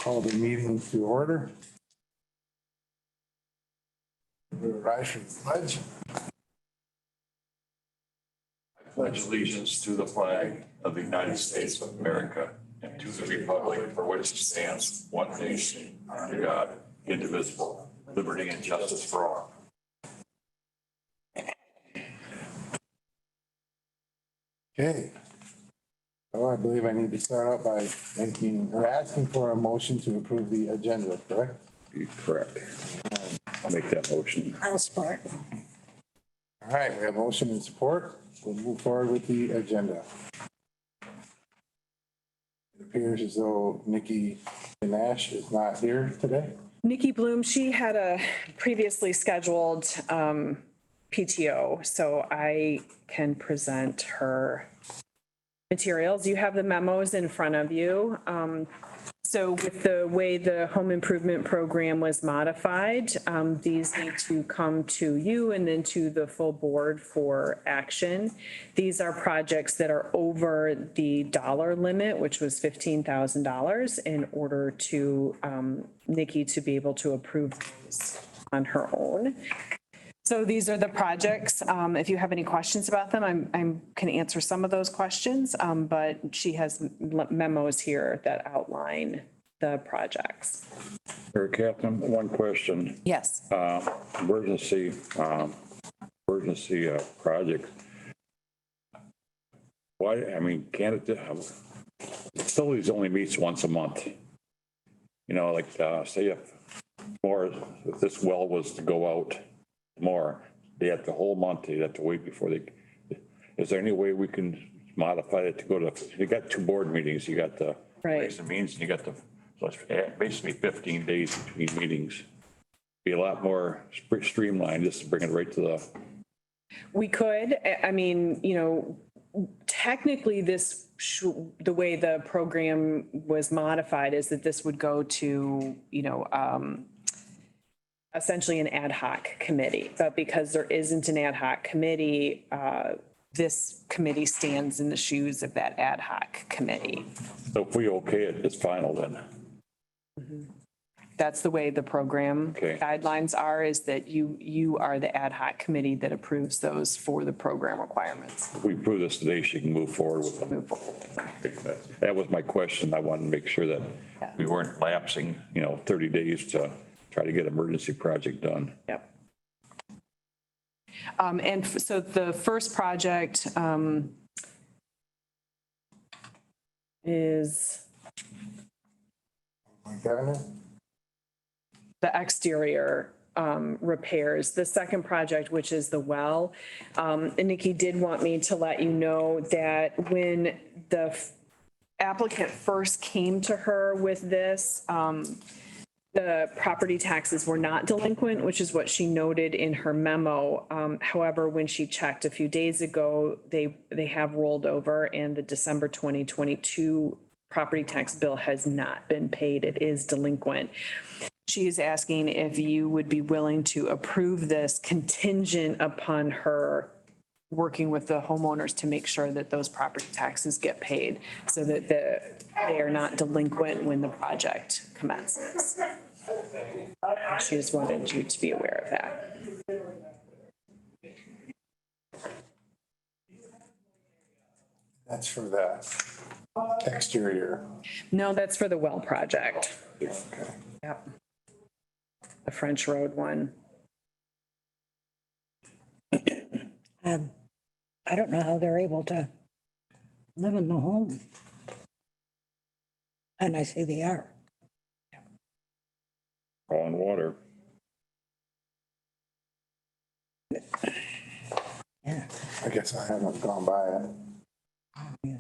Call the meeting to order. We rise for the pledge. I pledge allegiance to the flag of the United States of America and to the republic for which it stands, one nation, under God, indivisible, liberty and justice for all. Okay. So I believe I need to start out by asking for a motion to approve the agenda, correct? Correct. I'll make that motion. I'll support. All right, we have motion and support. We'll move forward with the agenda. It appears as though Nikki Nash is not here today. Nikki Bloom, she had a previously scheduled PTO, so I can present her materials. You have the memos in front of you. So with the way the home improvement program was modified, these need to come to you and then to the full board for action. These are projects that are over the dollar limit, which was $15,000, in order to Nikki to be able to approve these on her own. So these are the projects. If you have any questions about them, I can answer some of those questions, but she has memos here that outline the projects. Captain, one question. Yes. Emergency project. Why, I mean, can't it, facilities only meets once a month. You know, like, say if this well was to go out more, they have the whole month, they have to wait before they, is there any way we can modify it to go to, you got two board meetings, you got the Ways and Means, and you got the, so it's basically 15 days between meetings. Be a lot more streamlined, just to bring it right to the. We could, I mean, you know, technically this, the way the program was modified is that this would go to, you know, essentially an ad hoc committee, but because there isn't an ad hoc committee, this committee stands in the shoes of that ad hoc committee. So if we okay it, it's final then. That's the way the program guidelines are, is that you are the ad hoc committee that approves those for the program requirements. If we approve this today, she can move forward with them. That was my question. I wanted to make sure that we weren't lapsing, 30 days to try to get emergency project done. Yep. And so the first project is the exterior repairs. The second project, which is the well, and Nikki did want me to let you know that when the applicant first came to her with this, the property taxes were not delinquent, which is what she noted in her memo. However, when she checked a few days ago, they have rolled over, and the December 2022 property tax bill has not been paid. It is delinquent. She is asking if you would be willing to approve this contingent upon her working with the homeowners to make sure that those property taxes get paid, so that they are not delinquent when the project commences. She just wanted you to be aware of that. That's for the exterior. No, that's for the well project. Okay. Yep. The French Road one. I don't know how they're able to live in the home. And I say they are. All in water. Yeah. I guess I haven't gone by it.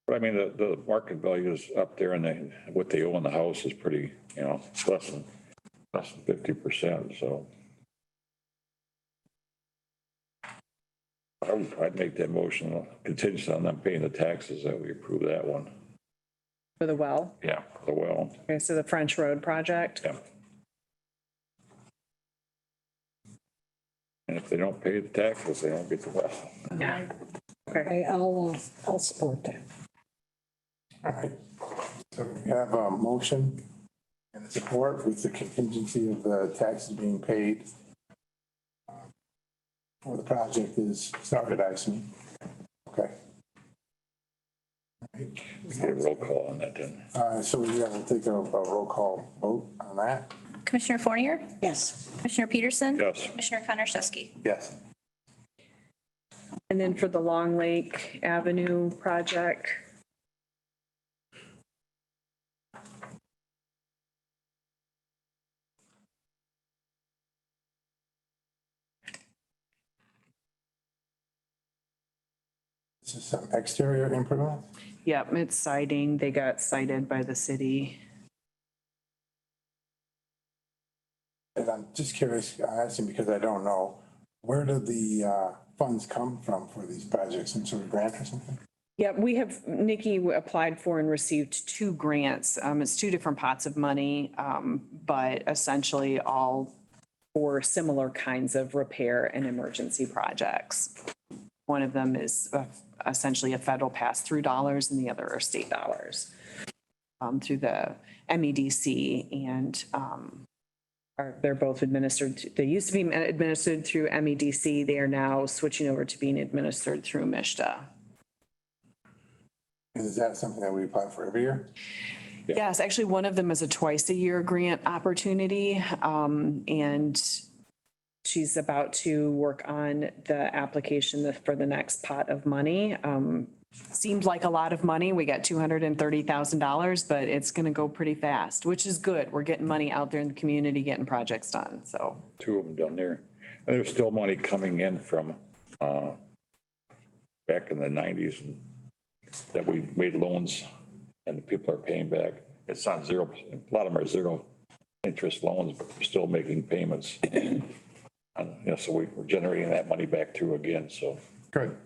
But I mean, the market value is up there, and what they owe in the house is pretty, less than 50%. So I'd make that motion contingent on them paying the taxes, that we approve that one. For the well? Yeah, for the well. Okay, so the French Road project? Yeah. And if they don't pay the taxes, they don't get the well. Yeah. Okay. I'll support that. All right. So we have a motion and support with the contingency of the taxes being paid for the project is started, I assume. Okay. We need a roll call on that then. So we gotta take a roll call vote on that. Commissioner Fournier, Yes. Commissioner Peterson. Yes. Commissioner Konarshewski. Yes. And then for the Long Lake Avenue project, This is some exterior improvement. yep, it's siding. They got cited by the city. And I'm just curious, I'm asking because I don't know, where do the funds come from for these projects? Some sort of grant or something? Yeah, we have, Nikki applied for and received 2 grants. It's 2 different pots of money, but essentially all for similar kinds of repair and emergency projects. One of them is essentially a federal pass-through dollars and the other are state dollars through the MEDC and they're both administered, they used to be administered through MEDC. They are now switching over to being administered through MISTA. Is that something that we apply for every year? Yes, actually, one of them is a twice-a-year grant opportunity, and she's about to work on the application for the next pot of money. Seems like a lot of money. We got $230,000, but it's going to go pretty fast, which is good. We're getting money out there in the community, getting projects done, so. 2 of them down there. And there's still money coming in from back in the 90s that we made loans and the people are paying back. It's not 0%. A lot of them are 0 interest loans, but we're still making payments. And, so we're generating that money back too again, so. Good.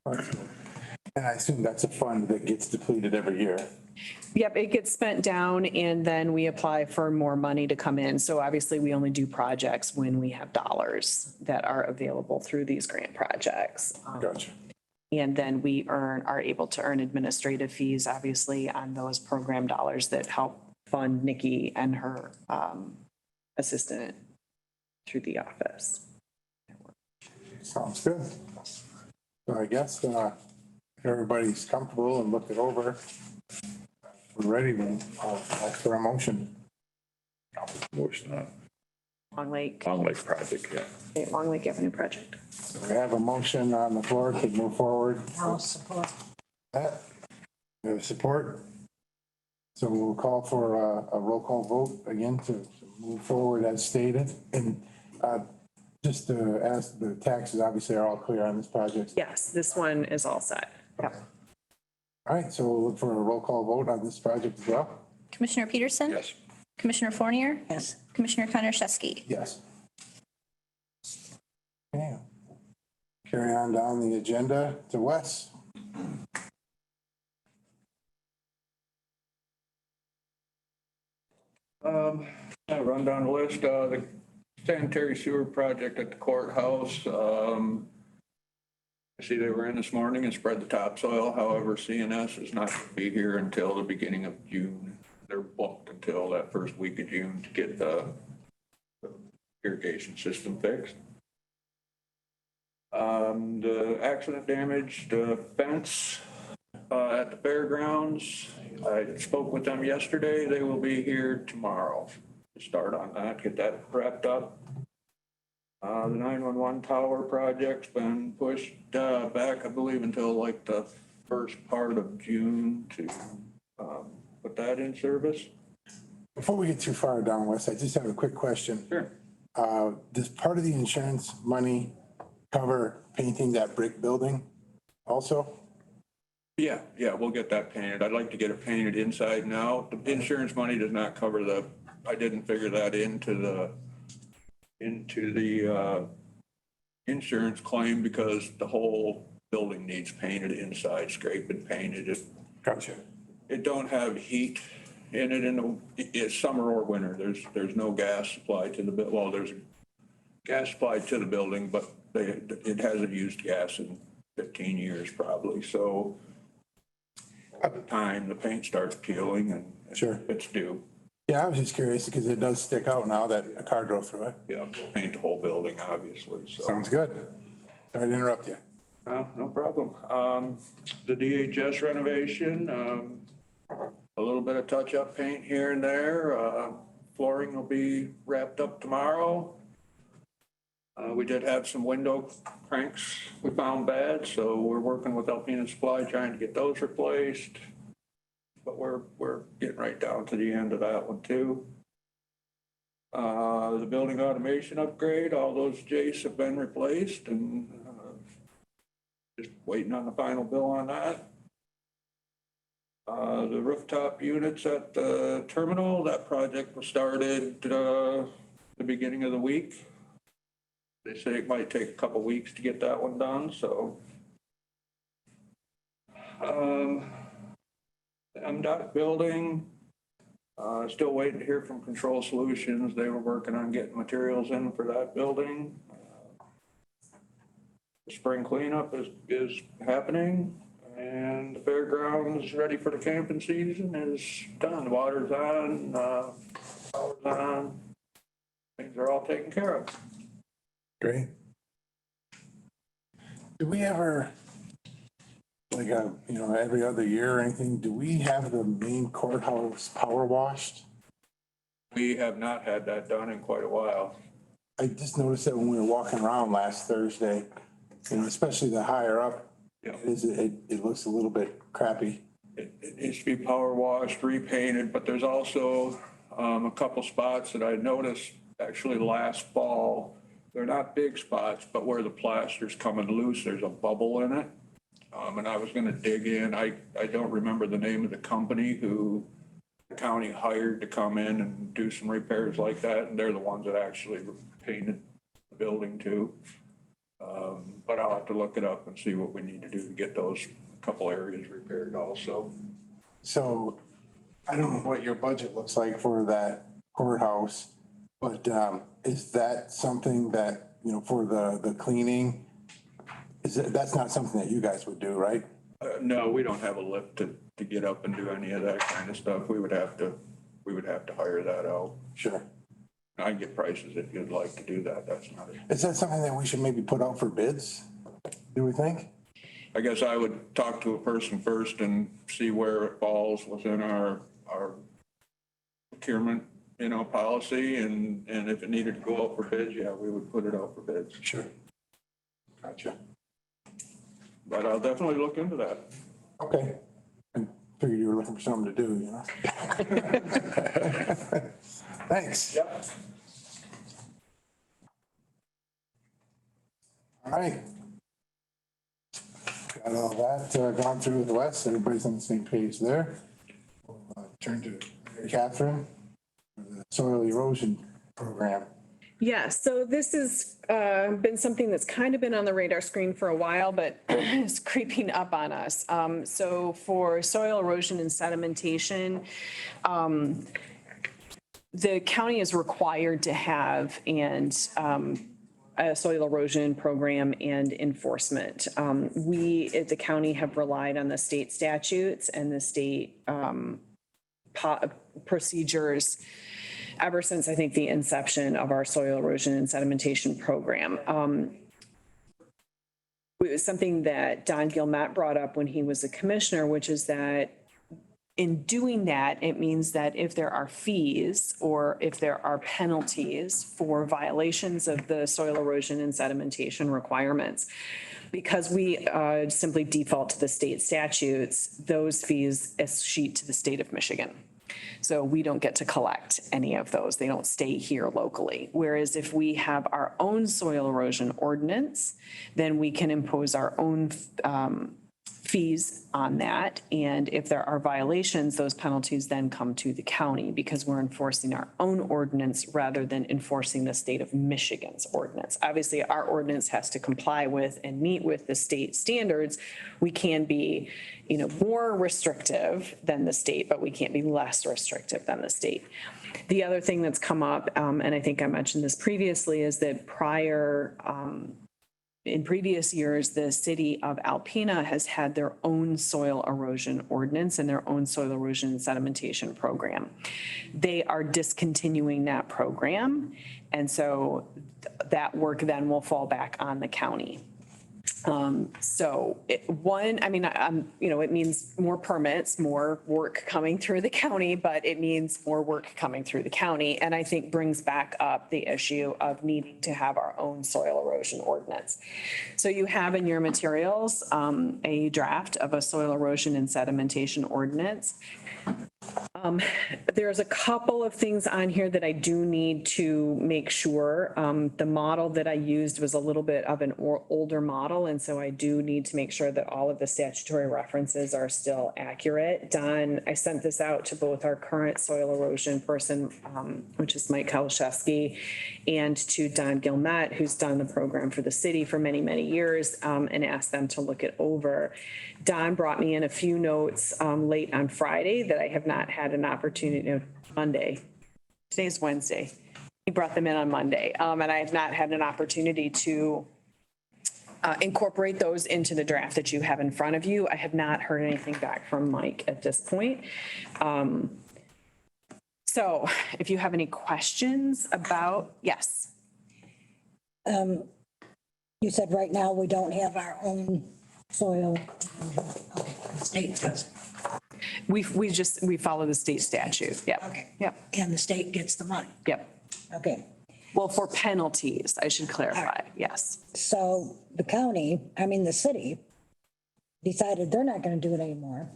And I assume that's a fund that gets depleted every year. Yep, it gets spent down and then we apply for more money to come in. So obviously we only do projects when we have dollars that are available through these grant projects. Gotcha. And then we are able to earn administrative fees, obviously, on those program dollars that help fund Nikki and her assistant through the office. Sounds good. So I guess if everybody's comfortable and looked it over, we're ready. I'll ask for a motion. Motion on Long Lake, Long Lake project, yeah. Long Lake Avenue project. We have a motion on the floor to move forward. I'll support. That, we have support. So we'll call for a roll call vote again to move forward as stated. And just to ask, the taxes obviously are all clear on this project. Yes, this one is all set. Yep. All right, so we'll look for a roll call vote on this project as well. Commissioner Peterson. Yes. Commissioner Fournier. Yes. Commissioner Konarshewski. Yes. Okay. Carry on down the agenda to Wes. I run down the list, the sanitary sewer project at the courthouse. I see they were in this morning and spread the topsoil. However, CNS is not going to be here until the beginning of June. They're booked until that first week of June to get the irrigation system fixed. The accident damaged the fence at the fairgrounds. I spoke with them yesterday. They will be here tomorrow to start on that, get that wrapped up. The 911 tower project's been pushed back, I believe, until like the first part of June to put that in service. Before we get too far down, Wes, I just have a quick question. Sure. Does part of the insurance money cover painting that brick building also? Yeah, we'll get that painted. I'd like to get it painted inside and out. The insurance money does not cover I didn't figure that into the insurance claim because the whole building needs painted inside, scraped and painted. Gotcha. It don't have heat in it it's summer or winter. There's no gas supplied to there's gas supplied to the building, but it hasn't used gas in 15 years probably. So time the paint starts peeling and Sure. it's due. Yeah, I was just curious because it does stick out now that a car drove through it. Yeah, paint the whole building, obviously, so. Sounds good. Sorry to interrupt you. No problem. The DHS renovation, a little bit of touch-up paint here and there. Flooring will be wrapped up tomorrow. We did have some window cranks we found bad, so we're working with Alpena Supply trying to get those replaced. But we're getting right down to the end of that one too. The building automation upgrade, all those Jace have been replaced and just waiting on the final bill on that. The rooftop units at the terminal, that project was started the beginning of the week. They say it might take a couple weeks to get that one done, so. MDOT building, still waiting to hear from Control Solutions. They were working on getting materials in for that building. Spring cleanup is happening, and the fairgrounds ready for the camping season is done. Water's on, power's on. Things are all taken care of. Great. Do we ever, like, every other year or anything, do we have the main courthouse power washed? We have not had that done in quite a while. I just noticed that when we were walking around last Thursday, especially the higher up, Yeah. it looks a little bit crappy. It needs to be power washed, repainted, but there's also a couple spots that I noticed actually last fall. They're not big spots, but where the plaster's coming loose, there's a bubble in it. And I was gonna dig in. I don't remember the name of the company who the county hired to come in and do some repairs like that. And they're the ones that actually painted the building too. But I'll have to look it up and see what we need to do to get those couple areas repaired also. So I don't know what your budget looks like for that courthouse, but is that something that, for the cleaning, that's not something that you guys would do, right? No, we don't have a lift to get up and do any of that kind of stuff. We would have to hire that out. Sure. I can get prices if you'd like to do that. That's not it. Is that something that we should maybe put out for bids? Do we think? I guess I would talk to a person first and see where it falls within our procurement, policy, and if it needed to go out for bids, yeah, we would put it out for bids. Sure. Gotcha. But I'll definitely look into that. Okay. I figured you were looking for something to do, Thanks. Yep. All right. Got all that gone through with Wes. Everybody's on the same page there. We'll turn to Catherine for the soil erosion program. Yeah, so this has been something that's kind of been on the radar screen for a while, but is creeping up on us. So for soil erosion and sedimentation, the county is required to have a soil erosion program and enforcement. We at the county have relied on the state statutes and the state procedures ever since, I think, the inception of our soil erosion and sedimentation program. It was something that Don Gilmet brought up when he was a commissioner, which is that in doing that, it means that if there are fees or if there are penalties for violations of the soil erosion and sedimentation requirements, because we simply default to the state statutes, those fees escheat to the state of Michigan. So we don't get to collect any of those. They don't stay here locally. Whereas if we have our own soil erosion ordinance, then we can impose our own fees on that. And if there are violations, those penalties then come to the county because we're enforcing our own ordinance rather than enforcing the state of Michigan's ordinance. Obviously, our ordinance has to comply with and meet with the state standards. We can be, more restrictive than the state, but we can't be less restrictive than the state. The other thing that's come up, and I think I mentioned this previously, is that prior in previous years, the city of Alpena has had their own soil erosion ordinance and their own soil erosion and sedimentation program. They are discontinuing that program. And so that work then will fall back on the county. It means more permits, more work coming through the county, but it means more work coming through the county. And I think brings back up the issue of needing to have our own soil erosion ordinance. So you have in your materials, a draft of a soil erosion and sedimentation ordinance. There's a couple of things on here that I do need to make sure. The model that I used was a little bit of an older model, and so I do need to make sure that all of the statutory references are still accurate. Don, I sent this out to both our current soil erosion person, which is Mike Kalashewski, and to Don Gilmet, who's done the program for the city for many, many years, and asked them to look it over. Don brought me in a few notes late on Friday that I have not had an opportunity, Monday. Today's Wednesday. He brought them in on Monday, and I have not had an opportunity to incorporate those into the draft that you have in front of you. I have not heard anything back from Mike at this point. So if you have any questions about, yes. You said right now we don't have our own soil. Okay, the state does. We follow the state statute. Yep. Okay. Yep. And the state gets the money. Yep. Okay. Well, for penalties, I should clarify. Yes. So the city decided they're not going to do it anymore.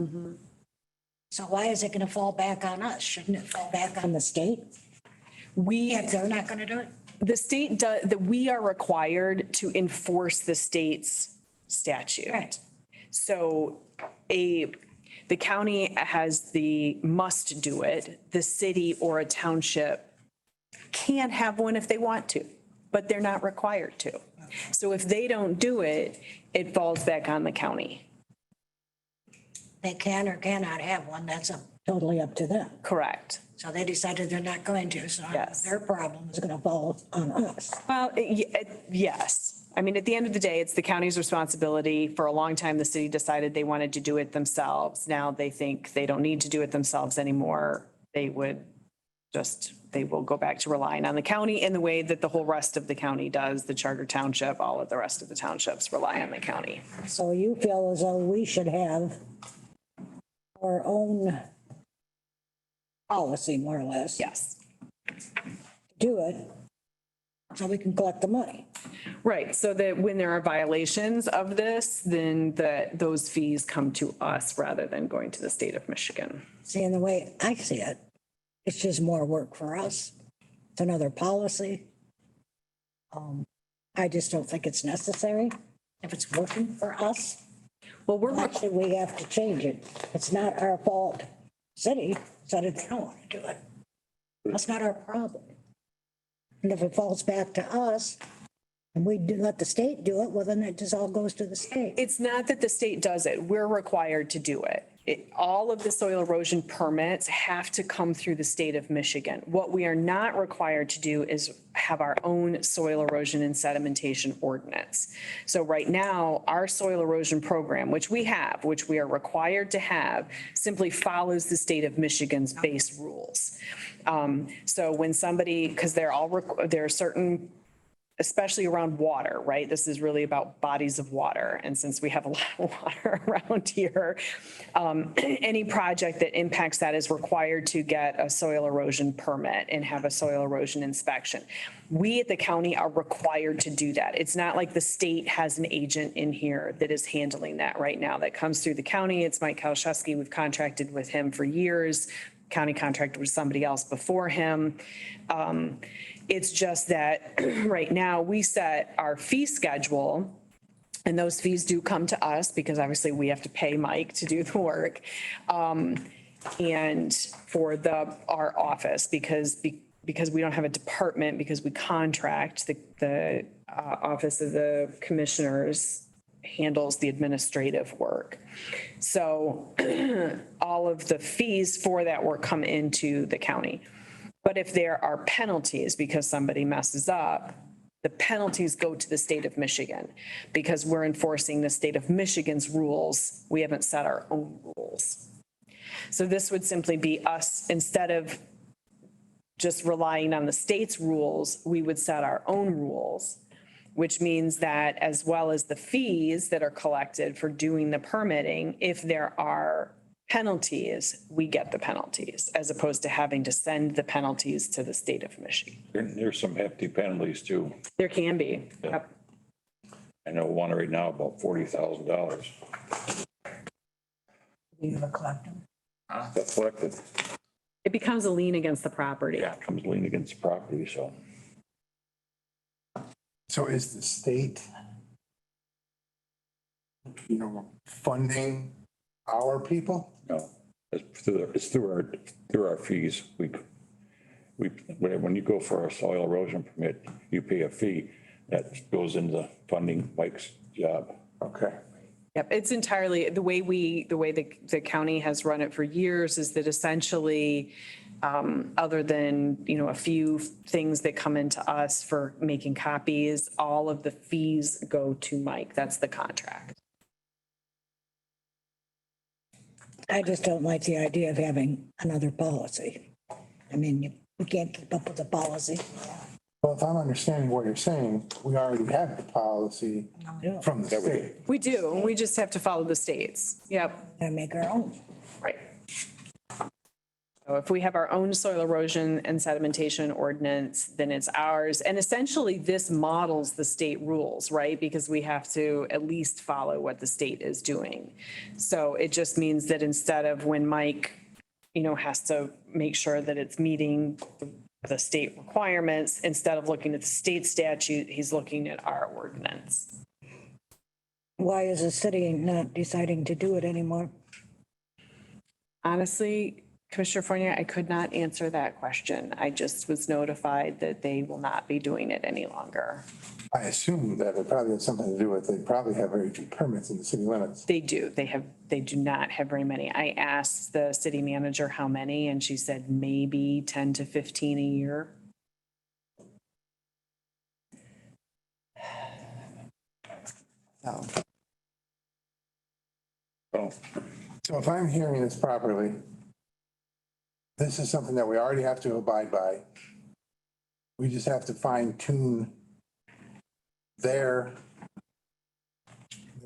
So why is it going to fall back on us? Shouldn't it fall back on the state? If they're not going to do it? The state does, that we are required to enforce the state's statute. Right. So the county has the must do it. The city or a township can have one if they want to, but they're not required to. So if they don't do it, it falls back on the county. They can or cannot have one. That's totally up to them. Correct. So they decided they're not going to. So Yes. their problem is going to fall on us. Well, yes. I mean, at the end of the day, it's the county's responsibility. For a long time, the city decided they wanted to do it themselves. Now they think they don't need to do it themselves anymore. They will go back to relying on the county in the way that the whole rest of the county does. The charter township, all of the rest of the townships rely on the county. So you feel as though we should have our own policy, more or less. Yes. Do it so we can collect the money. Right. So that when there are violations of this, then those fees come to us rather than going to the state of Michigan. See, in the way I see it, it's just more work for us. It's another policy. I just don't think it's necessary. If it's working for us, Well, why should we have to change it? It's not our fault. City said if they don't want to do it. That's not our problem. And if it falls back to us and we do let the state do it, well, then it just all goes to the state. It's not that the state does it. We're required to do it. All of the soil erosion permits have to come through the state of Michigan. What we are not required to do is have our own soil erosion and sedimentation ordinance. So right now, our soil erosion program, which we are required to have, simply follows the state of Michigan's base rules. So when somebody, because there are certain, especially around water, right? This is really about bodies of water. And since we have a lot of water around here, any project that impacts that is required to get a soil erosion permit and have a soil erosion inspection. We at the county are required to do that. It's not like the state has an agent in here that is handling that right now. That comes through the county. It's Mike Kalashewski. We've contracted with him for years. County contracted with somebody else before him. It's just that right now we set our fee schedule, and those fees do come to us because obviously we have to pay Mike to do the work. And for our office, because we don't have a department, because we contract, the office of the commissioners handles the administrative work. So all of the fees for that work come into the county. But if there are penalties because somebody messes up, The penalties go to the state of Michigan because we're enforcing the state of Michigan's rules. We haven't set our own rules. So this would simply be us, instead of just relying on the state's rules, we would set our own rules, which means that as well as the fees that are collected for doing the permitting, if there are penalties, we get the penalties, as opposed to having to send the penalties to the state of Michigan. There's some hefty penalties too. There can be. Yep. I know one right now about $40,000. You ever collect them? That's collected. It becomes a lien against the property. Yeah, it comes lien against the property, so. So is the state, funding our people? No, it's through our fees. When you go for a soil erosion permit, you pay a fee that goes into funding Mike's job. Okay. Yep, it's entirely, the way the county has run it for years is that essentially, other than, a few things that come into us for making copies, all of the fees go to Mike. That's the contract. I just don't like the idea of having another policy. I mean, we can't keep up with the policy. Well, if I'm understanding what you're saying, we already have the policy Yeah. from the state. We do, we just have to follow the states. Yep, And make our own. right. So if we have our own soil erosion and sedimentation ordinance, then it's ours. And essentially, this models the state rules, right? Because we have to at least follow what the state is doing. So it just means that instead of when Mike, has to make sure that it's meeting the state requirements, instead of looking at the state statute, he's looking at our ordinance. Why is the city not deciding to do it anymore? Honestly, Commissioner Fournier, I could not answer that question. I just was notified that they will not be doing it any longer. I assume that it probably has something to do with, they probably have very few permits in the city limits. They do. They do not have very many. I asked the city manager how many, and she said maybe 10 to 15 a year. So, Oh, So if I'm hearing this properly, this is something that we already have to abide by. We just have to fine tune their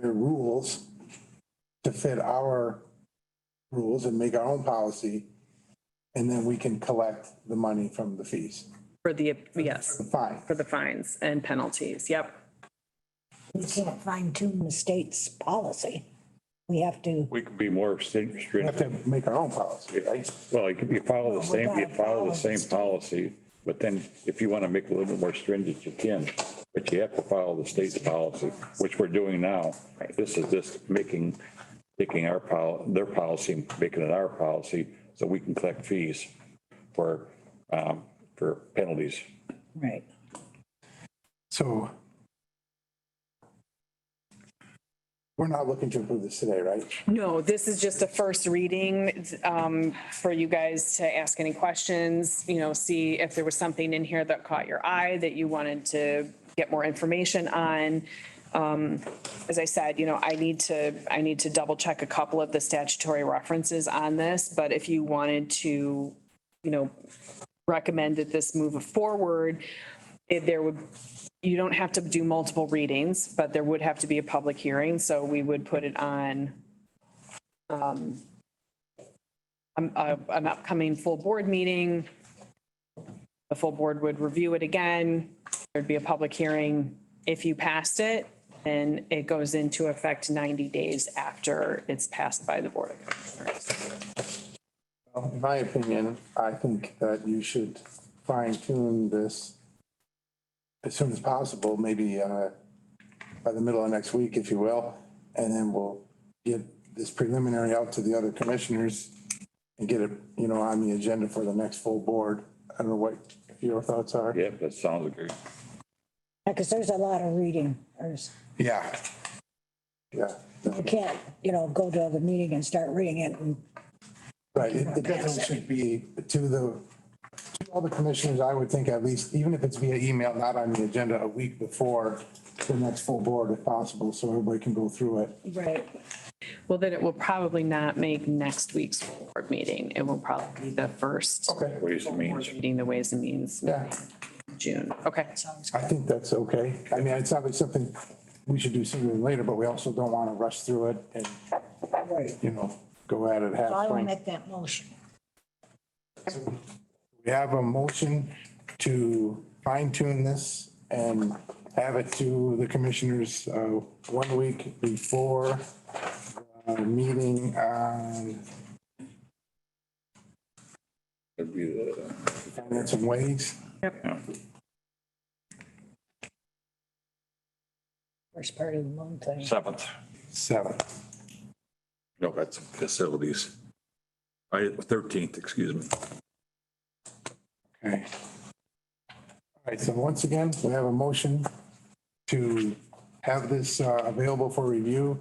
rules to fit our rules and make our own policy. And then we can collect the money from the fees. yes, The fine. for the fines and penalties. Yep. We can't fine tune the state's policy. We have to, we could be more We have stringent. to make our own policy, right? Well, you follow the same, gotta follow the same state. policy, but then if you want to make it a little bit more stringent, you can. But you have to follow the state's policy, which we're doing now. This is just taking their policy, making it our policy, so we can collect fees for penalties. right. So we're not looking to approve this today, right? No, this is just a first reading for you guys to ask any questions, see if there was something in here that caught your eye that you wanted to get more information on. As I said, I need to double check a couple of the statutory references on this, but if you wanted to, recommend that this move forward, you don't have to do multiple readings, but there would have to be a public hearing, so we would put it on an upcoming full board meeting. The full board would review it again. There'd be a public hearing. If you passed it, then it goes into effect 90 days after it's passed by the Board of Commissioners. In my opinion, I think that you should fine tune this as soon as possible, maybe by the middle of next week, if you will. And then we'll get this preliminary out to the other commissioners and get it, on the agenda for the next full board. I don't know what your thoughts are. Yeah, that sounds good. Because there's a lot of reading. Yeah. Yeah. You can't, go to the meeting and start reading it. And Right. It definitely should be to the all the commissioners, I would think at least, even if it's via email, not on the agenda, a week before the next full board if possible, so everybody can go through it. Right. Well, then it will probably not make next week's board meeting. It will probably be the first Okay. Ways and means. meeting, the Ways and Means, Yeah, June. Okay. I think that's okay. I mean, it's not like something we should do sooner than later, but we also don't want to rush through it and, Right. you know, go at it half So I will strength. make that motion. We have a motion to fine tune this and have it to the commissioners 1 week before meeting on It'd be the finance and ways. First part of the month, I 7th. 7th. No, that's facilities. 13th, excuse me. Okay. All right, so once again, we have a motion to have this available for review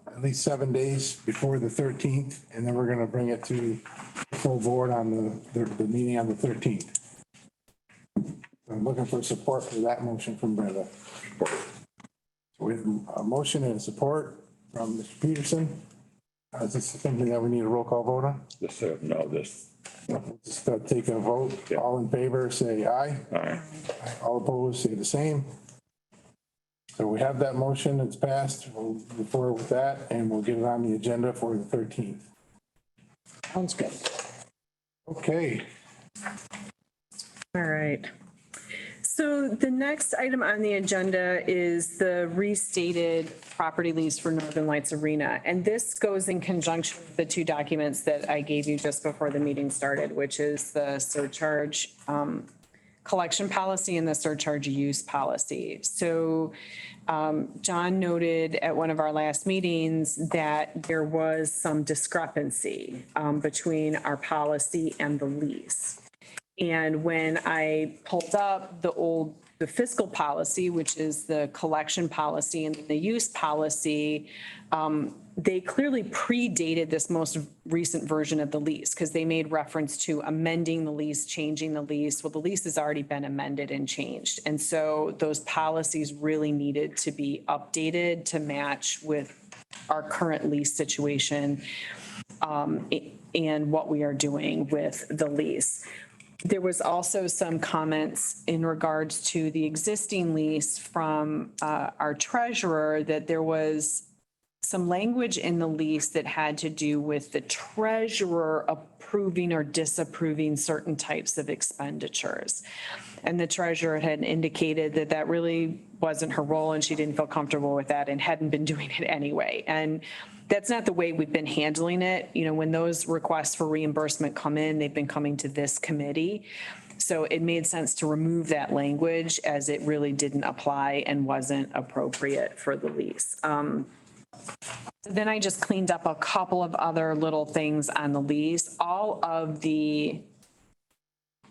at least 7 days before the 13th, and then we're going to bring it to full board on the meeting on the 13th. I'm looking for support for that motion from Brenda. So we have a motion and a support from Mr. Peterson. Is this something that we need a roll call vote on? This, no, this, Just take a vote. Yeah. All in favor, say aye. all right. All opposed, say the same. So we have that motion, it's passed, we'll move forward with that, and we'll get it on the agenda for the 13th. sounds good. Okay, All right. So the next item on the agenda is the restated property lease for Northern Lights Arena. And this goes in conjunction with the two documents that I gave you just before the meeting started, which is the surcharge collection policy and the surcharge use policy. So John noted at one of our last meetings that there was some discrepancy between our policy and the lease. And when I pulled up the fiscal policy, which is the collection policy and the use policy, they clearly predated this most recent version of the lease because they made reference to amending the lease, changing the lease. Well, the lease has already been amended and changed. And so those policies really needed to be updated to match with our current lease situation and what we are doing with the lease. There was also some comments in regards to the existing lease from our treasurer that there was some language in the lease that had to do with the treasurer approving or disapproving certain types of expenditures. And the treasurer had indicated that that really wasn't her role and she didn't feel comfortable with that and hadn't been doing it anyway. And that's not the way we've been handling it. You know, when those requests for reimbursement come in, they've been coming to this committee. So it made sense to remove that language as it really didn't apply and wasn't appropriate for the lease. Then I just cleaned up a couple of other little things on the lease. All of the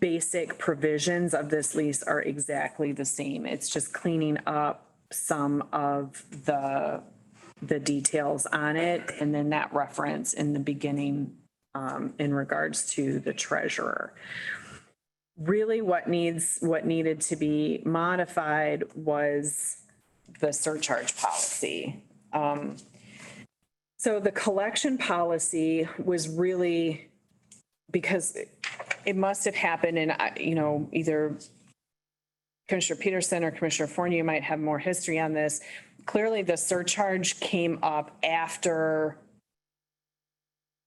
basic provisions of this lease are exactly the same. It's just cleaning up some of the details on it, and then that reference in the beginning in regards to the treasurer. Really what needed to be modified was the surcharge policy. So the collection policy was really, because it must have happened and, you know, either Commissioner Peterson or Commissioner Fournier might have more history on this. Clearly, the surcharge came up after,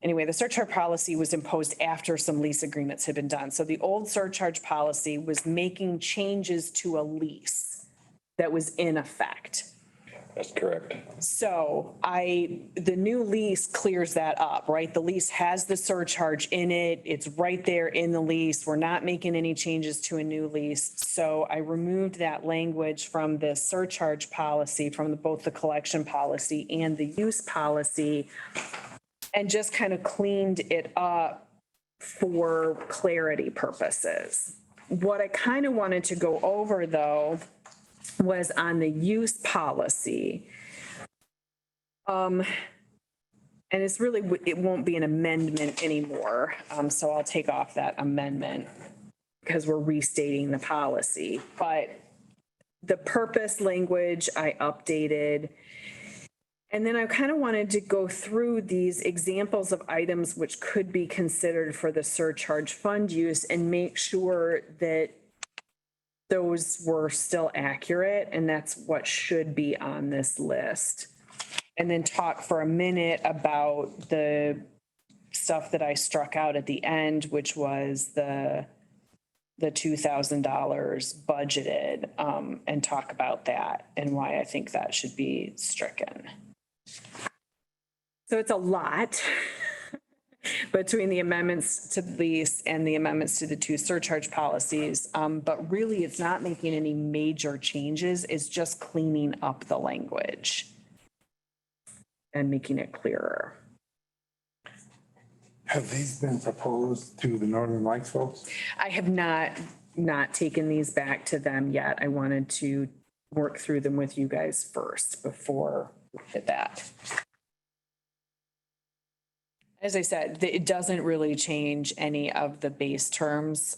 anyway, the surcharge policy was imposed after some lease agreements had been done. So the old surcharge policy was making changes to a lease that was in effect. That's correct. So the new lease clears that up, right? The lease has the surcharge in it. It's right there in the lease. We're not making any changes to a new lease. So I removed that language from the surcharge policy, from both the collection policy and the use policy, and just kind of cleaned it up for clarity purposes. What I kind of wanted to go over, though, was on the use policy. And it's really, it won't be an amendment anymore. So I'll take off that amendment. because we're restating the policy, but the purpose language I updated. And then I kind of wanted to go through these examples of items which could be considered for the surcharge fund use and make sure that those were still accurate, and that's what should be on this list. And then talk for a minute about the stuff that I struck out at the end, which was the $2,000 budgeted, and talk about that and why I think that should be stricken. So it's a lot between the amendments to the lease and the amendments to the two surcharge policies. But really, it's not making any major changes. It's just cleaning up the language and making it clearer. Have these been proposed to the Northern Lights folks? I have not taken these back to them yet. I wanted to work through them with you guys first before we did that. As I said, it doesn't really change any of the base terms,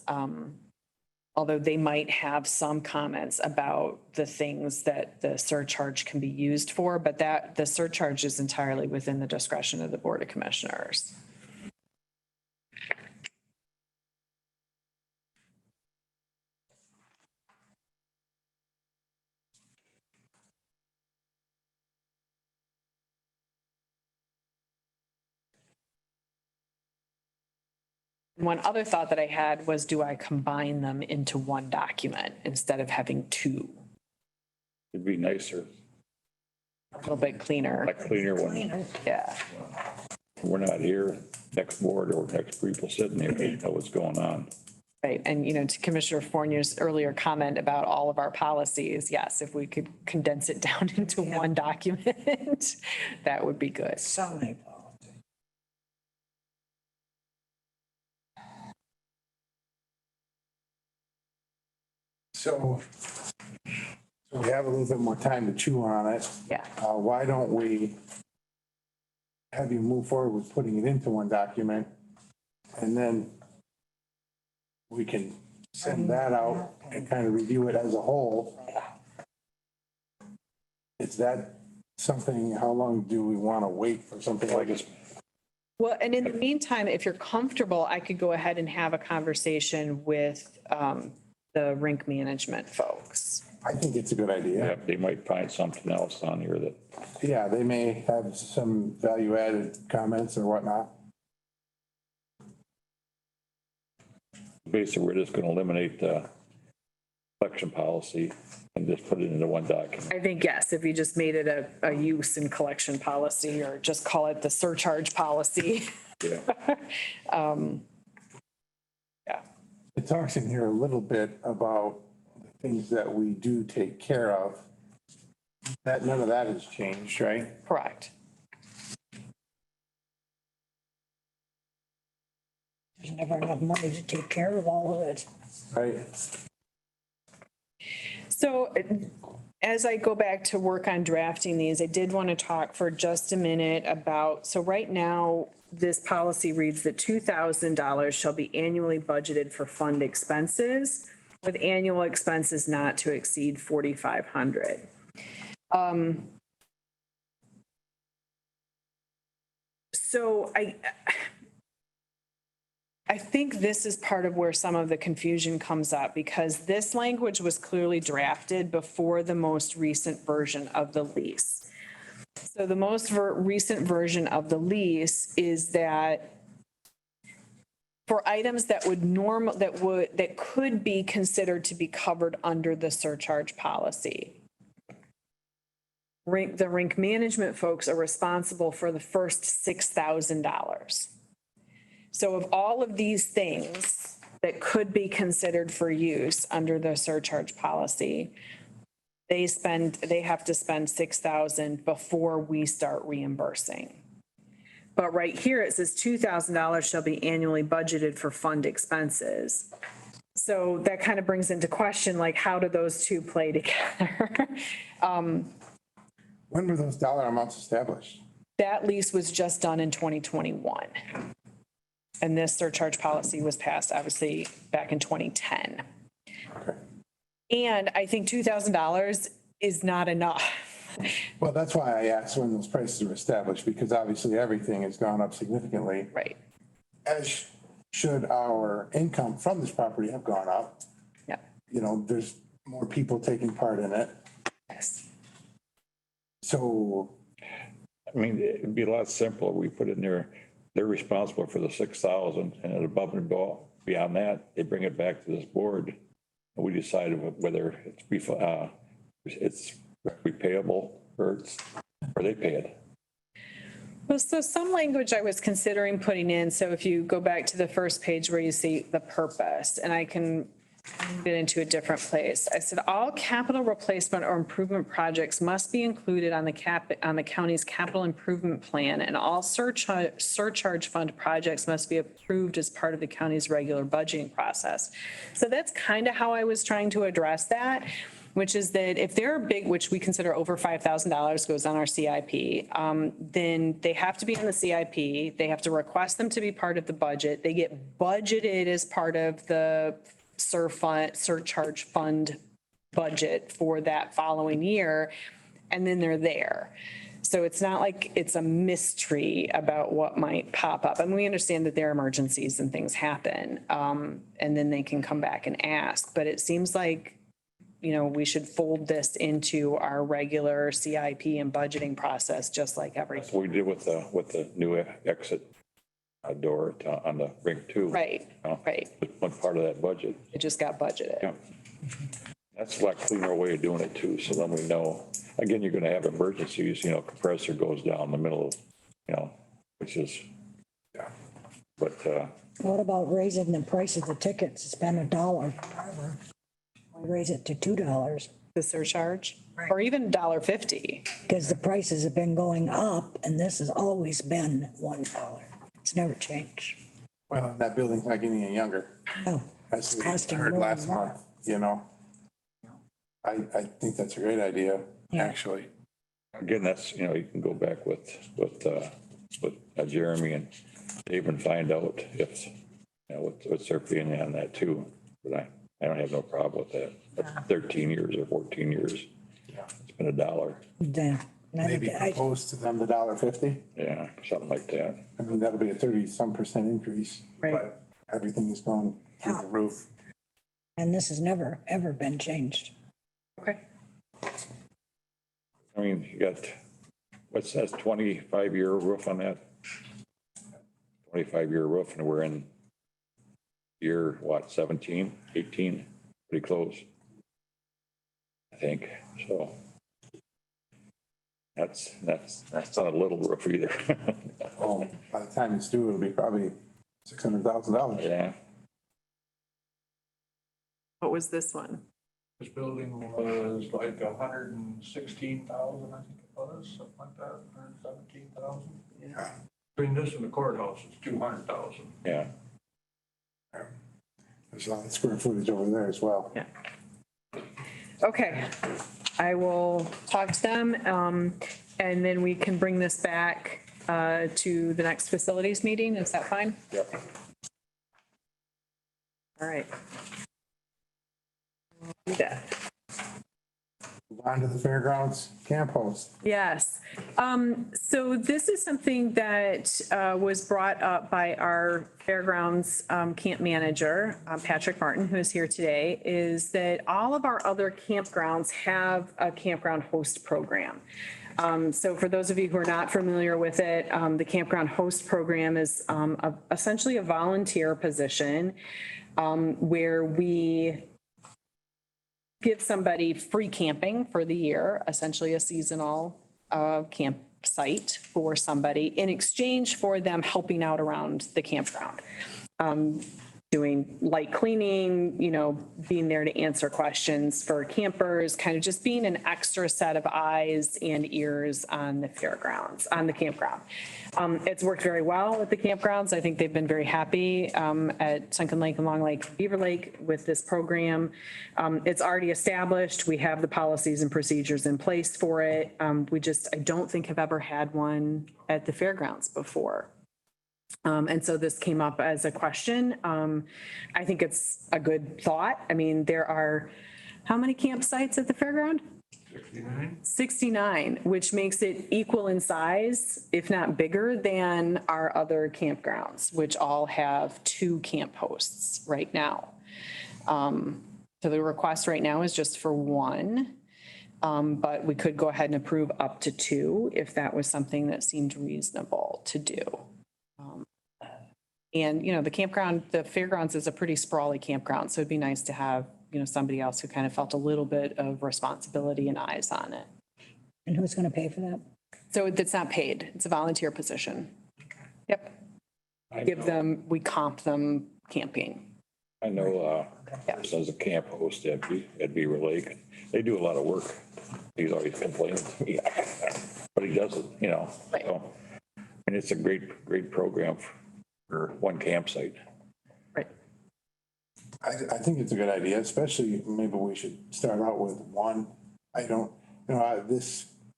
although they might have some comments about the things that the surcharge can be used for, but that the surcharge is entirely within the discretion of the Board of Commissioners. One other thought that I had was, do I combine them into one document instead of having two? It'd be nicer, A little bit cleaner. like cleaner when Yeah. we're not here, next board or next people sitting there, they know what's going on. Right. And, to Commissioner Fournier's earlier comment about all of our policies, yes, if we could condense it down into one document, that would be good. So many policies. So we have a little bit more time to chew on it. Yeah. Why don't we have you move forward with putting it into one document? And then we can send that out and kind of review it as a whole. Is that something, how long do we want to wait for something like this? Well, and in the meantime, if you're comfortable, I could go ahead and have a conversation with the rink management folks. I think it's a good idea. Yeah, they might find something else on here that, Yeah, they may have some value added comments or whatnot. basically, we're just gonna eliminate the collection policy and just put it into one document. I think, yes, if you just made it a use and collection policy, or just call it the surcharge policy. Yeah. Yeah. It talks in here a little bit about the things that we do take care of. That, none of that has changed, right? Correct. There's never enough money to take care of all of it. Right? So as I go back to work on drafting these, I did want to talk for just a minute about, so right now, this policy reads that $2,000 shall be annually budgeted for fund expenses, with annual expenses not to exceed $4,500. So I think this is part of where some of the confusion comes up, because this language was clearly drafted before the most recent version of the lease. So the most recent version of the lease is that for items that could be considered to be covered under the surcharge policy, the rink management folks are responsible for the first $6,000. So of all of these things that could be considered for use under the surcharge policy, they have to spend $6,000 before we start reimbursing. But right here, it says $2,000 shall be annually budgeted for fund expenses. So that kind of brings into question, like, how do those two play together? When were those dollar amounts established? That lease was just done in 2021. And this surcharge policy was passed obviously back in 2010. Okay. And I think $2,000 is not enough. Well, that's why I asked when those prices were established, because obviously everything has gone up significantly. Right. As should our income from this property have gone up. Yeah. You know, there's more people taking part in it. Yes. So, I mean, it'd be a lot simpler. We put in there, they're responsible for the 6,000 and above and beyond that, they bring it back to this board. And we decide whether it's repayable or they pay it. Well, so some language I was considering putting in, so if you go back to the first page where you see the purpose, and I can get into a different place. I said, all capital replacement or improvement projects must be included on the county's capital improvement plan, and all surcharge fund projects must be approved as part of the county's regular budgeting process. So that's kind of how I was trying to address that, which is that if they're big, which we consider over $5,000 goes on our CIP, then they have to be in the CIP. They have to request them to be part of the budget. They get budgeted as part of the surcharge fund budget for that following year, and then they're there. So it's not like it's a mystery about what might pop up. And we understand that there are emergencies and things happen, and then they can come back and ask. But it seems like, you know, we should fold this into our regular CIP and budgeting process, just like That's everything. what we did with the new exit door on the ring two. Right, right. One part of that budget. It just got budgeted. Yeah. That's a lot cleaner way of doing it too. So then we know, again, you're going to have emergencies, you know, compressor goes down in the middle of, you know, which is, yeah. But, What about raising the price of the tickets? It's been $1 forever. We raise it to $2 The surcharge, or even $1.50. because the prices have been going up and this has always been $1. It's never changed. well, that building's not getting any younger. Oh, As we costing heard more last and more. month, you know. I think that's a great idea, Yeah. actually. again, that's, you know, you can go back with Jeremy and Dave and find out if, you know, what's their opinion on that too. But I don't have no problem with that. That's 13 years or 14 years. It's been $1. Then, Maybe I propose to them the $1.50. Yeah, something like that. I mean, that'll be a 30-some% increase. Right. But everything is going through the roof. and this has never, ever been changed. Okay. I mean, you got, what's that, 25-year roof on that? 25-year roof, and we're in year, what, 17, 18, pretty close. I think, so. That's not a little roof either. Oh, by the time it's due, it'll be probably $600,000. Yeah, What was this one? This building was like 116,000, I think it was, something like that, 117,000. Yeah. Between this and the courthouse, it's 200,000. yeah. There's a lot of square footage over there as well. Yeah. Okay, I will talk to them, and then we can bring this back to the next facilities meeting. Is that fine? Yep. All right. We'll do that. Move on to the fairgrounds camp host. Yes. So this is something that was brought up by our fairgrounds camp manager, Patrick Martin, who is here today, is that all of our other campgrounds have a campground host program. So for those of you who are not familiar with it, the campground host program is essentially a volunteer position where we give somebody free camping for the year, essentially a seasonal campsite for somebody in exchange for them helping out around the campground. Doing light cleaning, you know, being there to answer questions for campers, kind of just being an extra set of eyes and ears on the fairgrounds, on the campground. It's worked very well at the campgrounds. I think they've been very happy at Sunken Lake and Long Lake, Beaver Lake with this program. It's already established. We have the policies and procedures in place for it. I don't think have ever had one at the fairgrounds before. And so this came up as a question. I think it's a good thought. I mean, there are, how many campsites at the fairground? 69, which makes it equal in size, if not bigger than our other campgrounds, which all have 2 camp hosts right now. So the request right now is just for 1. But we could go ahead and approve up to 2 if that was something that seemed reasonable to do. And, you know, the campground, the fairgrounds is a pretty sprawly campground, so it'd be nice to have, you know, somebody else who kind of felt a little bit of responsibility and eyes on it. And who's going to pay for that? So it's not paid, it's a volunteer position. Yep. We comp them camping. I know, as a camp host at Beaver Lake, they do a lot of work. He's always complaining to me, but he does it, you know, Right. so. And it's a great program for one campsite. Right. I think it's a good idea, especially maybe we should start out with 1. I don't, you know,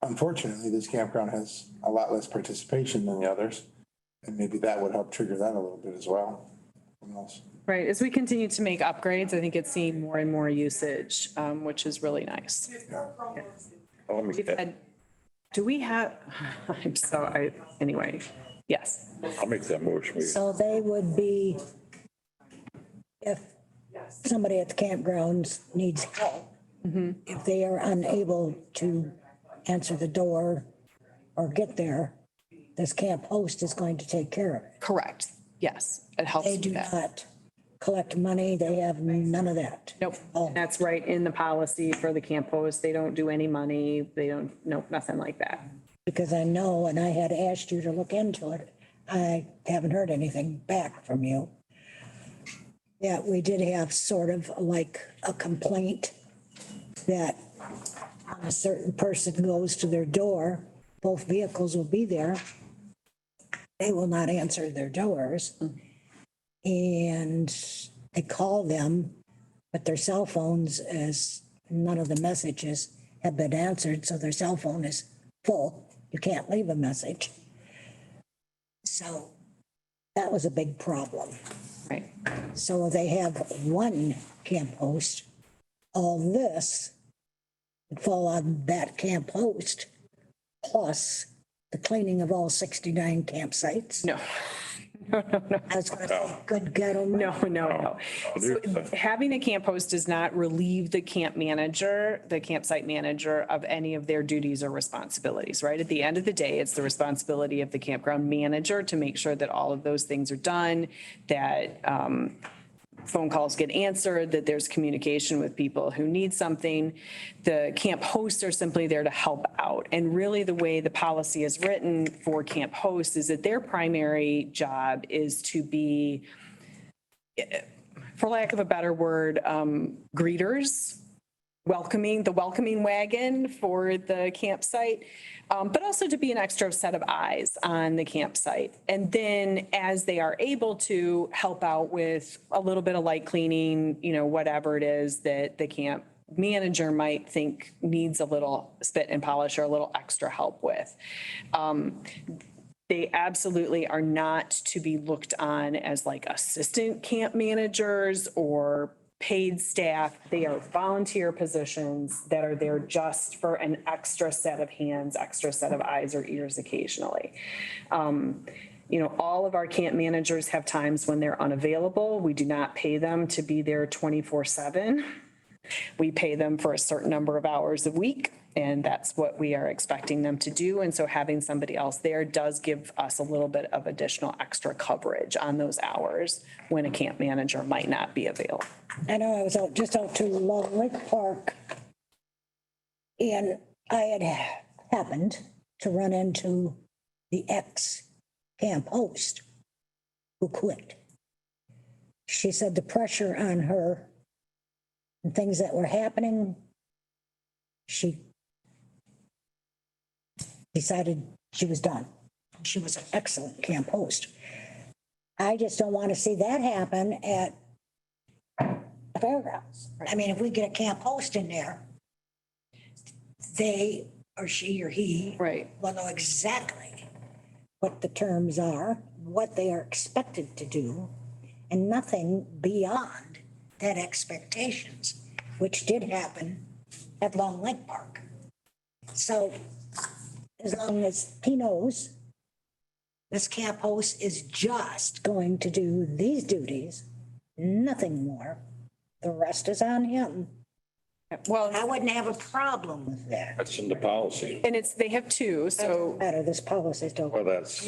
unfortunately, this campground has a lot less participation than the others. And maybe that would help trigger that a little bit as well. Who knows? Right, as we continue to make upgrades, I think it's seeing more and more usage, which is really nice. Let me We've get- had, do we have, anyway, yes. I'll make that motion. So they would be, if somebody at the campgrounds needs help, if they are unable to answer the door or get there, this camp host is going to take care of it. Correct, yes, it helps They with do that. not collect money. They have none of that. Nope, Oh. that's right in the policy for the camp host. They don't do any money. They don't, nope, nothing like that. Because I know, and I had asked you to look into it, I haven't heard anything back from you. Yeah, we did have sort of like a complaint that when a certain person goes to their door, both vehicles will be there. They will not answer their doors. And they call them, but their cell phones, as none of the messages have been answered, so their cell phone is full. You can't leave a message. So that was a big problem. Right, So they have 1 camp host. All this would fall on that camp host, plus the cleaning of all 69 campsites. no, I was gonna say, good get 'em. no. So having a camp host does not relieve the camp manager, the campsite manager of any of their duties or responsibilities, right? At the end of the day, it's the responsibility of the campground manager to make sure that all of those things are done, that phone calls get answered, that there's communication with people who need something. The camp hosts are simply there to help out. And really the way the policy is written for camp hosts is that their primary job is to be, for lack of a better word, greeters, the welcoming wagon for the campsite, but also to be an extra set of eyes on the campsite. And then as they are able to help out with a little bit of light cleaning, you know, whatever it is that the camp manager might think needs a little spit and polish or a little extra help with. They absolutely are not to be looked on as like assistant camp managers or paid staff. They are volunteer positions that are there just for an extra set of hands, extra set of eyes or ears occasionally. You know, all of our camp managers have times when they're unavailable. We do not pay them to be there 24/7. We pay them for a certain number of hours a week, and that's what we are expecting them to do. And so having somebody else there does give us a little bit of additional extra coverage on those hours when a camp manager might not be available. I know I was just out to Long Lake Park, and I had happened to run into the ex-camp host who quit. She said the pressure on her and things that were happening, she decided she was done. She was an excellent camp host. I just don't want to see that happen at the fairgrounds. I mean, if we get a camp host in there, they or she or he Right. will know exactly what the terms are, what they are expected to do and nothing beyond that expectations, which did happen at Long Lake Park. So as long as he knows this camp host is just going to do these duties, nothing more, the rest is on him. Well, I wouldn't have a problem with that. That's in the policy. and they have two, so, Matter, this policy don't. Well, that's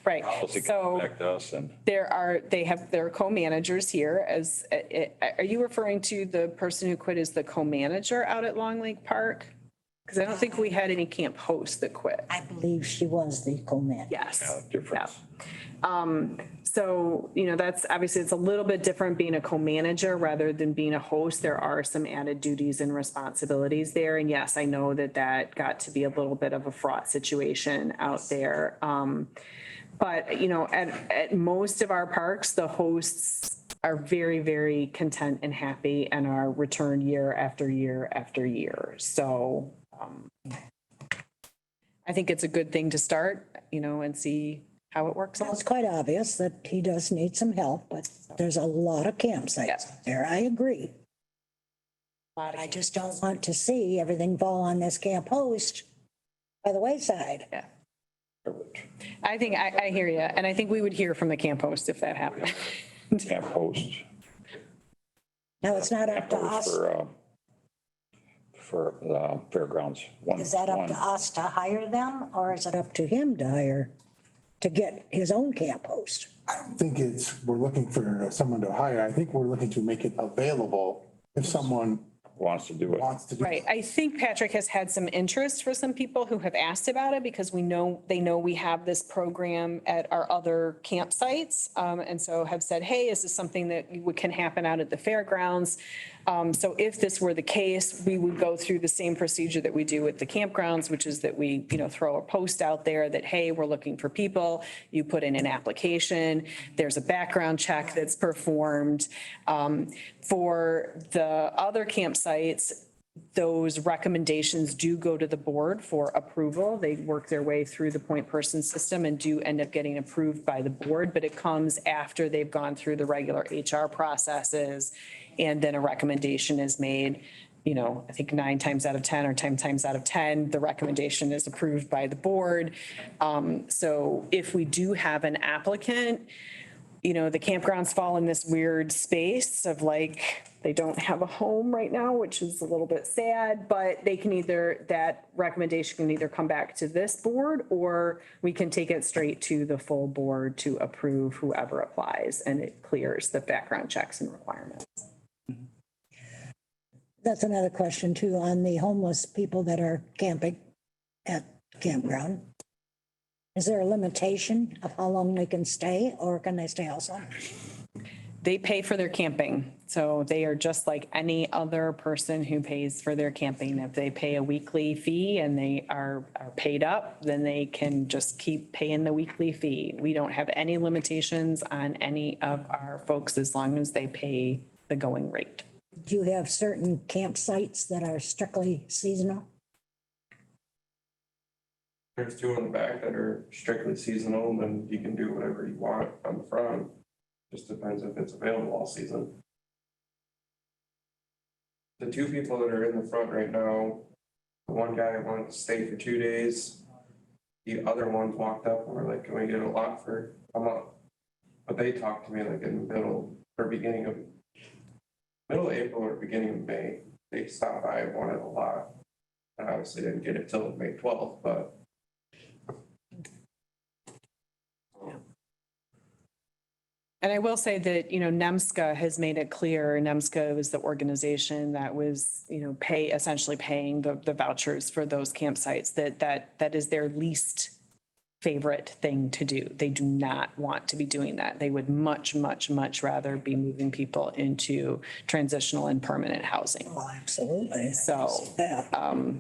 right. policy So comes back to us and they have their co-managers here as, are you referring to the person who quit as the co-manager out at Long Lake Park? Because I don't think we had any camp hosts that quit. I believe she was the co-man. Yes. difference. So, that's obviously it's a little bit different being a co-manager rather than being a host. There are some added duties and responsibilities there. And yes, I know that got to be a little bit of a fraught situation out there. But, at most of our parks, the hosts are very, very content and happy and are returned year after year after year. So I think it's a good thing to start, and see how it works Well, out. it's quite obvious that he does need some help, but there's a lot of campsites Yes. there. I agree. I just don't want to see everything fall on this camp host by the wayside. Yeah. I think, I hear you. And I think we would hear from the camp host if that happened. Camp host. Now, it's not up to us. For fairgrounds. Is that up to us to hire them, or is it up to him to hire, to get his own camp host? I don't think we're looking for someone to hire. I think we're looking to make it available if someone Wants to do it. wants to do it. Right. I think Patrick has had some interest for some people who have asked about it because they know we have this program at our other campsites. And so have said, hey, is this something that can happen out at the fairgrounds? So if this were the case, we would go through the same procedure that we do with the campgrounds, which is that we, throw a post out there that, hey, we're looking for people. You put in an application. There's a background check that's performed. For the other campsites, those recommendations do go to the board for approval. They work their way through the point person system and do end up getting approved by the board, but it comes after they've gone through the regular HR processes. And then a recommendation is made, I think 9 times out of 10 or 10 times out of 10, the recommendation is approved by the board. So if we do have an applicant, the campgrounds fall in this weird space of they don't have a home right now, which is a little bit sad, but that recommendation can either come back to this board or we can take it straight to the full board to approve whoever applies and it clears the background checks and requirements. That's another question too, on the homeless people that are camping at campground. Is there a limitation of how long they can stay, or can they stay all summer? They pay for their camping. So they are just like any other person who pays for their camping. If they pay a weekly fee and they are paid up, then they can just keep paying the weekly fee. We don't have any limitations on any of our folks as long as they pay the going rate. Do you have certain campsites that are strictly seasonal? There's 2 in the back that are strictly seasonal, and then you can do whatever you want on the front. Just depends if it's available all season. The 2 people that are in the front right now, the one guy wanted to stay for 2 days. The other ones walked up and were like, can we get a lot for a month? But they talked to me in the middle of April or beginning of May. They stopped by and wanted a lot. I obviously didn't get it till May 12th, but And I will say that, NEMSCA has made it clear, NEMSCA was the organization that was, essentially paying the vouchers for those campsites, that is their least favorite thing to do. They do not want to be doing that. They would much, much, much rather be moving people into transitional and permanent housing. Oh, absolutely. So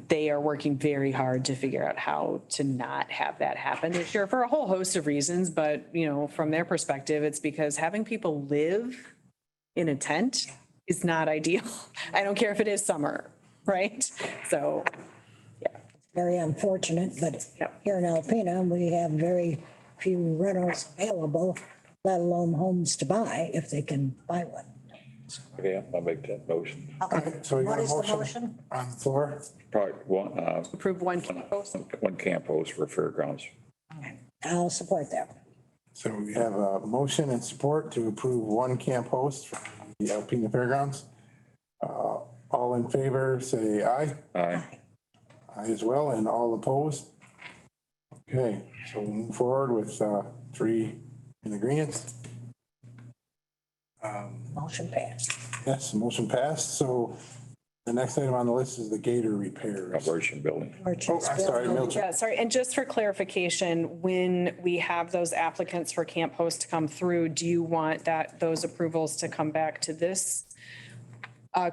they are working very hard to figure out how to not have that happen this year for a whole host of reasons. But, from their perspective, it's because having people live in a tent is not ideal. I don't care if it is summer, right? So, Very unfortunate, but Yep. here in Alpena, we have very few rentals available, let alone homes to buy, if they can buy one. Okay, I'll make that motion. Okay, So we got what a is the motion motion? on the floor. Probably one, Approve one post. one camp host for fairgrounds. I'll support that. So we have a motion and support to approve one camp host for the Alpena Fairgrounds. All in favor, say aye. Aye. Aye as well, and all opposed? Okay, so we'll move forward with, 3 in agreement. Motion passed. Yes, motion passed. So the next item on the list is the gator repairs. Operation building. Oh, I'm sorry, Milton. Yeah, sorry, and just for clarification, when we have those applicants for camp host to come through, do you want those approvals to come back to this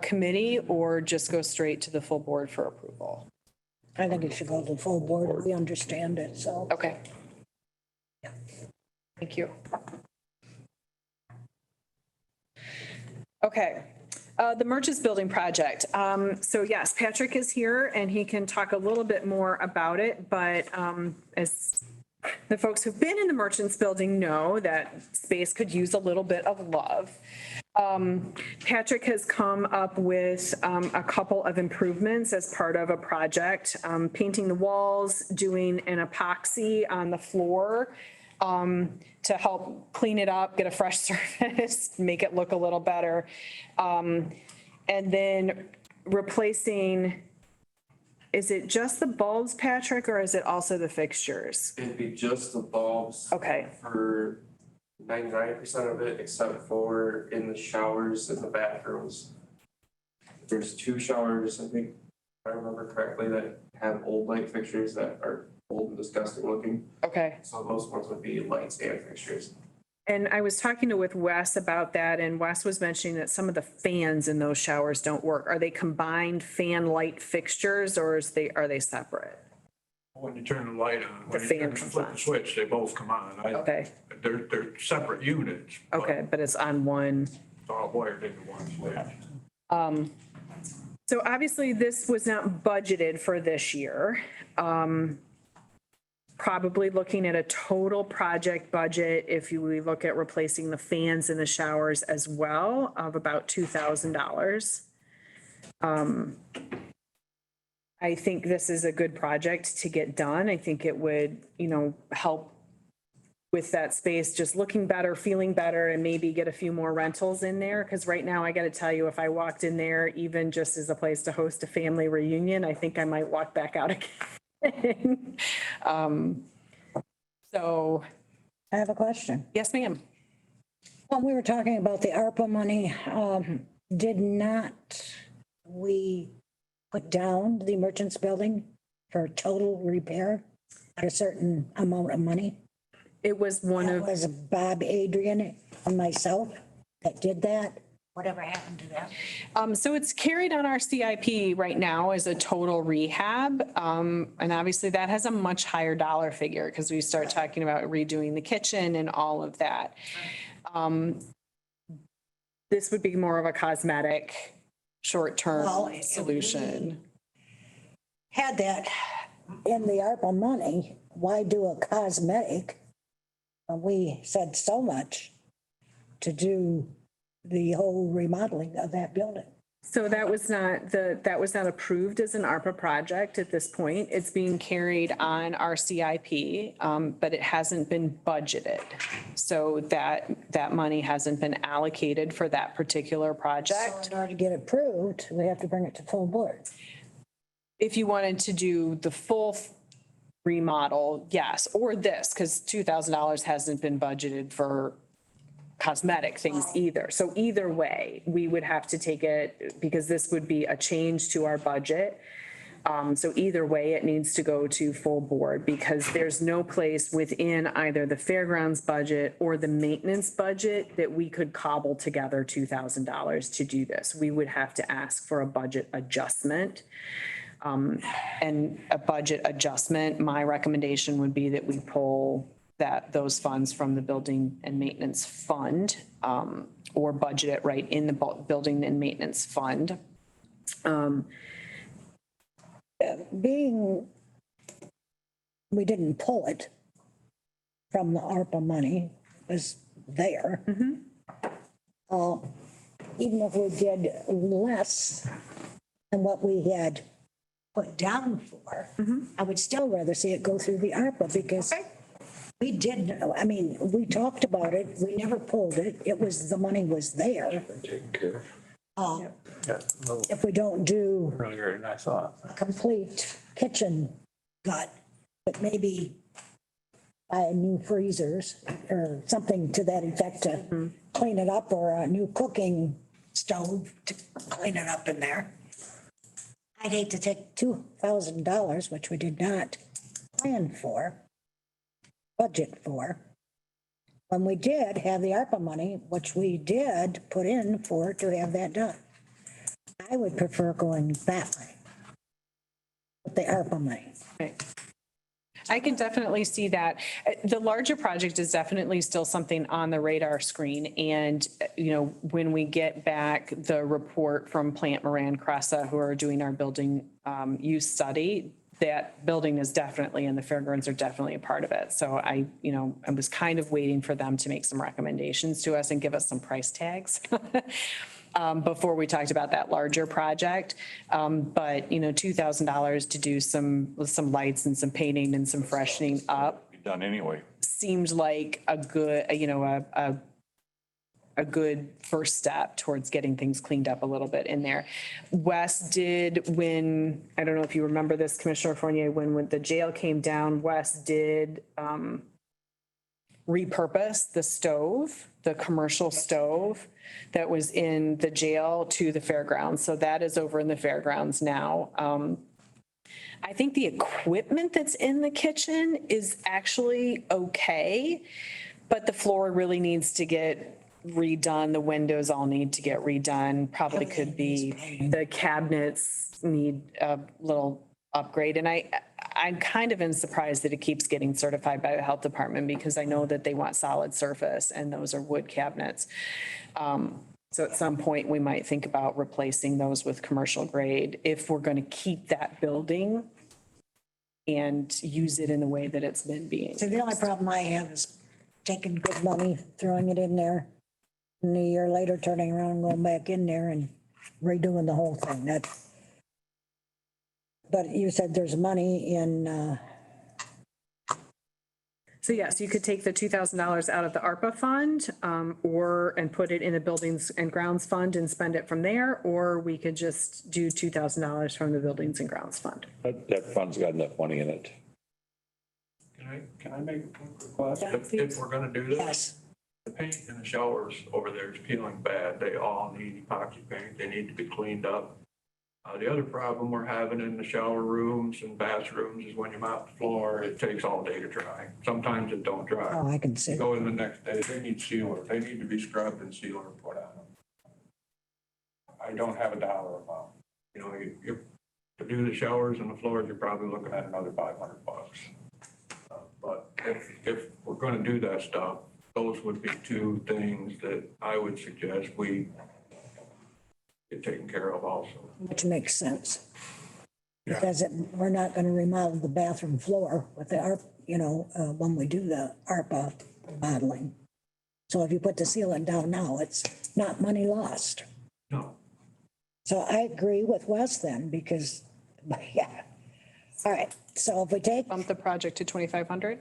committee or just go straight to the full board for approval? I think it should go to the full board. We understand it, so. Okay. Thank you. Okay, the Merchants Building project. So yes, Patrick is here and he can talk a little bit more about it, but as the folks who've been in the Merchants Building know, that space could use a little bit of love. Patrick has come up with a couple of improvements as part of a project, painting the walls, doing an epoxy on the floor to help clean it up, get a fresh surface, make it look a little better. And then replacing, is it just the bulbs, Patrick, or is it also the fixtures? It'd be just the bulbs. Okay. For 99% of it, except for in the showers and the bathrooms. There's 2 showers, I think, if I remember correctly, that have old light fixtures that are old and disgusting looking. Okay. So those ones would be lights and fixtures. And I was talking with Wes about that, and Wes was mentioning that some of the fans in those showers don't work. Are they combined fan light fixtures or are they separate? When you turn the light on, The when you fan turn- comes flip on. the switch, they both come on. Okay, They're separate units. but okay, but it's on one. It's all wired into one switch. So obviously, this was not budgeted for this year. Probably looking at a total project budget, if we look at replacing the fans in the showers as well, of about $2,000. I think this is a good project to get done. I think it would, help with that space, just looking better, feeling better, and maybe get a few more rentals in there. Because right now, I got to tell you, if I walked in there, even just as a place to host a family reunion, I think I might walk back out again. So, I have a question. yes, ma'am. When we were talking about the ARPA money, did not we put down the Merchants Building for total repair at a certain amount of money? It was one That of, was Bob Adrian and myself that did that. Whatever happened to that? so it's carried on our CIP right now as a total rehab. And obviously that has a much higher dollar figure because we start talking about redoing the kitchen and all of that. This would be more of a cosmetic, Well, short-term if solution. Had that in the ARPA money, why do a cosmetic? We said so much to do the whole remodeling of that building. So that was not approved as an ARPA project at this point. It's being carried on our CIP, but it hasn't been budgeted. So that money hasn't been allocated for that particular So project. in order to get approved, we have to bring it to full board. If you wanted to do the full remodel, yes, or this, because $2,000 hasn't been budgeted for cosmetic things either. So either way, we would have to take it because this would be a change to our budget. So either way, it needs to go to full board because there's no place within either the fairgrounds budget or the maintenance budget that we could cobble together $2,000 to do this. We would have to ask for a budget adjustment. And a budget adjustment, my recommendation would be that we pull those funds from the building and maintenance fund, or budget it right in the building and maintenance fund. We didn't pull it from the ARPA money was there. Even if we did less than what we had put down for, I would still rather see it go through the ARPA because we did, I mean, we talked about it, we never pulled it, it was, the money was there. Taken care Yeah, no, If we don't do earlier than I thought. a complete kitchen gut, but maybe buy new freezers or something to that effect to clean it up, or a new cooking stove to clean it up in there. I'd hate to take $2,000, which we did not plan for, budget for, when we did have the ARPA money, which we did put in for to have that done. I would prefer going that way with the ARPA money. Right. I can definitely see that. The larger project is definitely still something on the radar screen. And, you know, when we get back the report from Plant Moran Cressa, who are doing our building use study, that building is definitely, and the fairgrounds are definitely a part of it. So I was kind of waiting for them to make some recommendations to us and give us some price tags. Before we talked about that larger project. But, you know, $2,000 to do some lights and some painting and some freshening up Be done anyway. seemed like a good, a good first step towards getting things cleaned up a little bit in there. Wes did, when, I don't know if you remember this, Commissioner Fournier, when the jail came down, Wes did repurpose the stove, the commercial stove that was in the jail to the fairgrounds. So that is over in the fairgrounds now. I think the equipment that's in the kitchen is actually okay, but the floor really needs to get redone. The windows all need to get redone. Probably could be, the cabinets need a little upgrade. And I'm kind of surprised that it keeps getting certified by the health department, because I know that they want solid surface and those are wood cabinets. So at some point, we might think about replacing those with commercial grade if we're going to keep that building and use it in the way that it's been being. So the only problem I have is taking good money, throwing it in there, and a year later turning around and going back in there and redoing the whole thing. But you said there's money in, So yes, you could take the $2,000 out of the ARPA fund, and put it in a buildings and grounds fund and spend it from there, or we could just do $2,000 from the buildings and grounds fund. That fund's got enough money in it. Can I make a quick request? Yeah, If we're gonna do this, yes, the paint in the showers over there is peeling bad. They all need epoxy paint. They need to be cleaned up. The other problem we're having in the shower rooms and bathrooms is when you mop the floor, it takes all day to dry. Sometimes it don't dry. oh, I can see. Go in the next day, they need sealer. They need to be scrubbed and sealer put on them. I don't have a dollar amount. You know, to do the showers and the floors, you're probably looking at another $500. But if we're gonna do that stuff, those would be two things that I would suggest we get taken care of also. Which makes sense. Because we're not gonna remodel the bathroom floor with the ARPA, when we do the ARPA modeling. So if you put the sealant down now, it's not money lost. No. So I agree with Wes then, because, yeah. All right, so if we take, Bump the project to 2,500?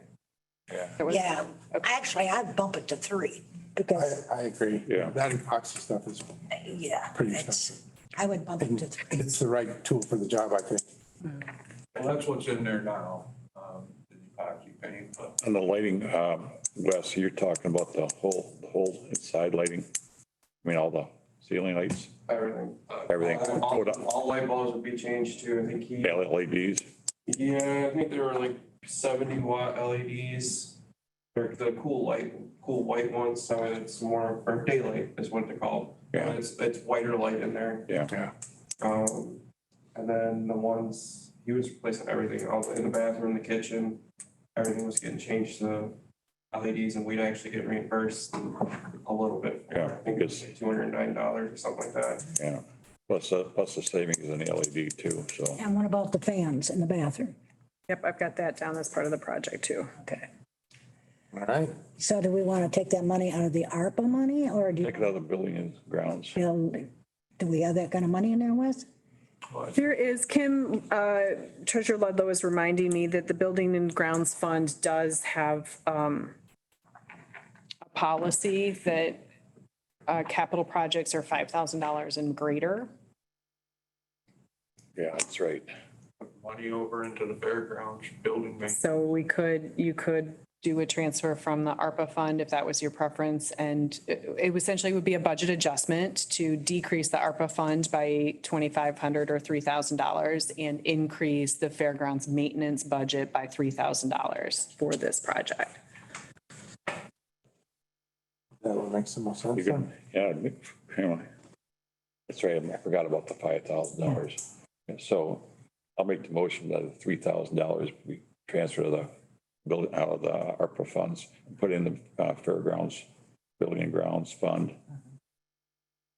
yeah, actually, I'd bump it to 3, because, I agree. Yeah. That epoxy stuff is, yeah, Pretty it's, expensive. I would bump it to 3. it's the right tool for the job, I think. Well, that's what's in there now, the epoxy paint, but On the lighting, Wes, you're talking about the whole inside lighting? I mean, all the ceiling lights, Everything. everything, All light bulbs would be changed too. I think LEDs? yeah, I think there were like 70-watt LEDs. They're the cool white ones, so it's more, or daylight is what they're called. Yeah. It's whiter light in there. Yeah. And then the ones, he was replacing everything, all in the bathroom, the kitchen, everything was getting changed to LEDs, and we'd actually get reimbursed a little bit. Yeah, I think it's $209 or something like that. Yeah. Plus the savings in the LED too, so. And what about the fans in the bathroom? Yep, I've got that down as part of the project too. Okay. All right, So do we want to take that money out of the ARPA money or do Take it out of the building and grounds. do we have that kind of money in there, Wes? There is, Kim, Treasurer Ludlow is reminding me that the Building and Grounds Fund does have a policy that capital projects are $5,000 and greater. Yeah, that's right. Put money over into the fairgrounds building maintenance. So you could do a transfer from the ARPA fund if that was your preference. And it essentially would be a budget adjustment to decrease the ARPA fund by $2,500 or $3,000 and increase the fairgrounds maintenance budget by $3,000 for this project. that would make some more You sense. can, yeah, anyway. That's right, I forgot about the $5,000. So I'll make the motion that the $3,000 we transfer to the building out of the ARPA funds, and put in the fairgrounds, building and grounds fund,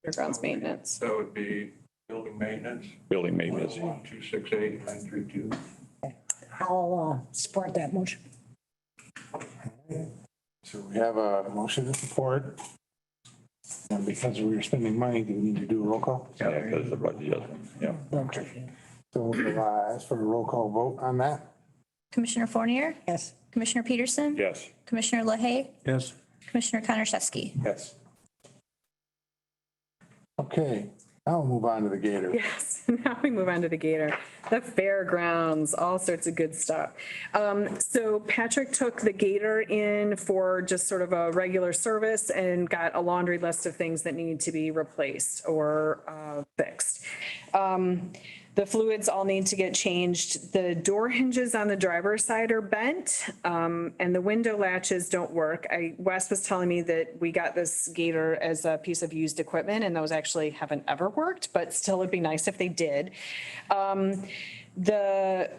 Fairgrounds maintenance. That would be building maintenance, building maintenance. 1268932. I'll support that motion. So we have a motion to support. And because we were spending money, do we need to do a roll call? Yeah, because the budget adjustment, yeah. So we'll ask for a roll call vote on that. Commissioner Fournier, Yes. Commissioner Peterson, Yes. Commissioner LaHaye, Yes. Commissioner Konashevsky. Yes. Okay, now we'll move on to the Gator. Yes, now we move on to the Gator, the fairgrounds, all sorts of good stuff. So Patrick took the Gator in for just sort of a regular service and got a laundry list of things that need to be replaced or fixed. The fluids all need to get changed. The door hinges on the driver's side are bent, and the window latches don't work. Wes was telling me that we got this Gator as a piece of used equipment, and those actually haven't ever worked, but still it'd be nice if they did. The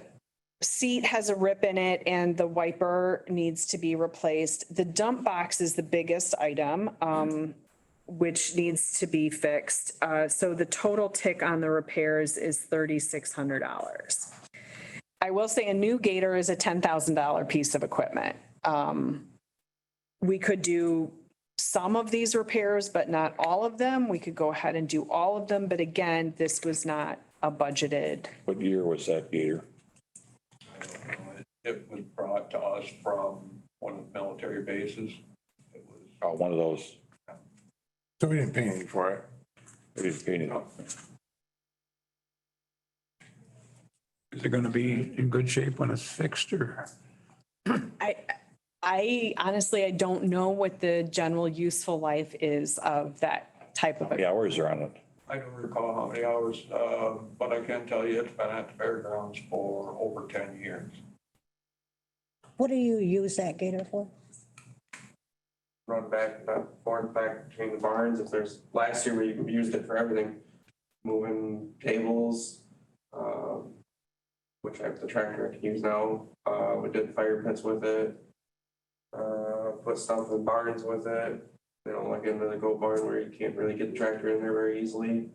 seat has a rip in it and the wiper needs to be replaced. The dump box is the biggest item, which needs to be fixed. So the total tick on the repairs is $3,600. I will say a new Gator is a $10,000 piece of equipment. We could do some of these repairs, but not all of them. We could go ahead and do all of them. But again, this was not a budgeted. What year was that Gator? It was brought to us from one of the military bases. It was, One of those, So we didn't pay anything for it. we didn't paint it. Is it gonna be in good shape when it's fixed or? I honestly, I don't know what the general useful life is of that type of. How many hours are on it? I don't recall how many hours, but I can tell you it's been at the fairgrounds for over 10 years. What do you use that Gator for? Run back, forth and back between the barns. If there's, last year we used it for everything, moving tables, which I have the tractor I can use now. We did fire pits with it. Put stuff in barns with it. You know, like into the goat barn where you can't really get the tractor in there very easily.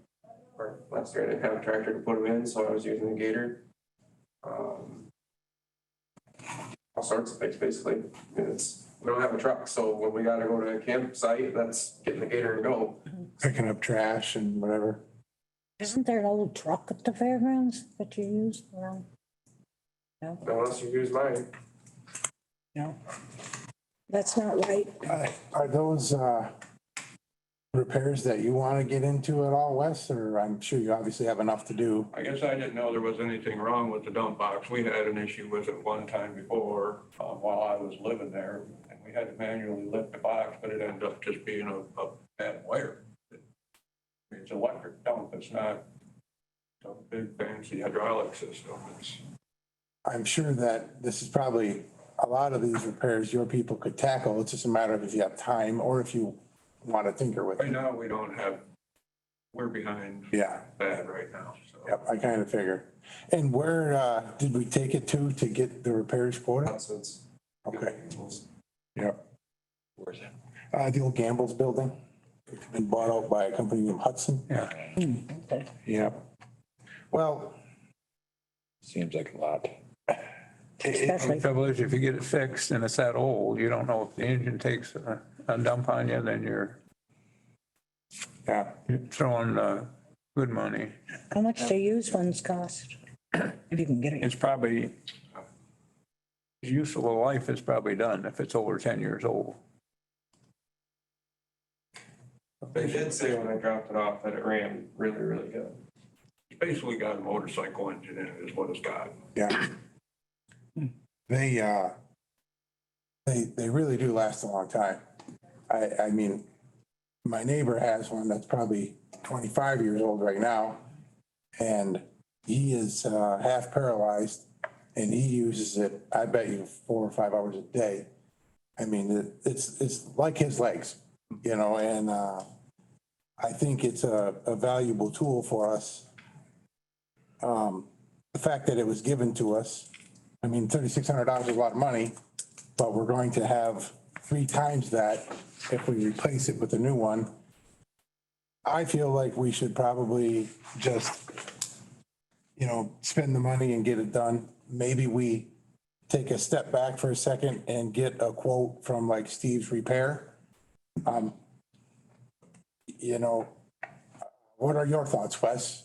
Or last year I didn't have a tractor to put them in, so I was using the Gator. All sorts of things basically. We don't have a truck, so when we gotta go to a campsite, that's getting the Gator and go. Picking up trash and whatever. Isn't there an old truck at the fairgrounds that you use around? No, Unless you use mine. no. That's not right. Are those repairs that you want to get into at all, Wes? Or I'm sure you obviously have enough to do. I guess I didn't know there was anything wrong with the dump box. We had an issue with it one time before, while I was living there. And we had to manually lift the box, but it ended up just being a bad wire. It's electric dump. It's not a big fancy hydraulic system. It's, I'm sure that this is probably a lot of these repairs your people could tackle. It's just a matter of if you have time or if you want to tinker with right it. now, we don't have, we're behind Yeah, bad right now, so. yep, I kind of figure. And where did we take it to get the repairs quoted? So it's. Okay, yep. Where's that? The old Gamble's building. It's been bought out by a company named Hudson. Yeah. Yep. Well, Seems like a lot. Especially, The trouble is, if you get it fixed and it's that old, you don't know if the engine takes a dump on you, then you're Yeah, throwing good money. how much do used ones cost? If you can get it. It's probably, useful life is probably done if it's over 10 years old. They did say when I dropped it off that it ran really, really good. It's basically got a motorcycle engine in it is what it's got. yeah. They really do last a long time. I mean, my neighbor has one that's probably 25 years old right now. And he is half paralyzed and he uses it, I bet you 4 or 5 hours a day. I mean, it's like his legs, you know, and I think it's a valuable tool for us. The fact that it was given to us, I mean, $3,600 is a lot of money, but we're going to have 3 times that if we replace it with a new one. I feel like we should probably just, you know, spend the money and get it done. Maybe we take a step back for a second and get a quote from like Steve's Repair. You know, what are your thoughts, Wes?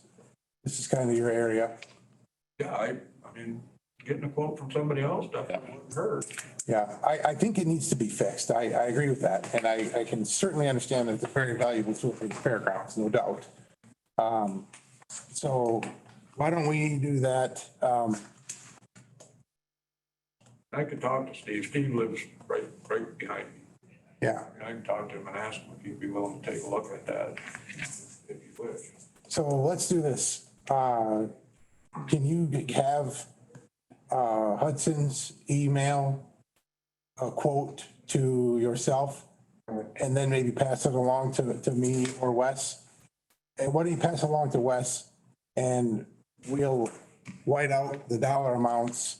This is kind of your area. Yeah, I mean, getting a quote from somebody else definitely wouldn't hurt. Yeah, I think it needs to be fixed. I agree with that. And I can certainly understand that it's a very valuable tool for the fairgrounds, no doubt. So why don't we do that? I could talk to Steve. Steve lives right behind me. Yeah. I can talk to him and ask him if he'd be willing to take a look at that, if you wish. So let's do this. Can you have Hudson's email a quote to yourself and then maybe pass it along to me or Wes? And why don't you pass it along to Wes and we'll white out the dollar amounts,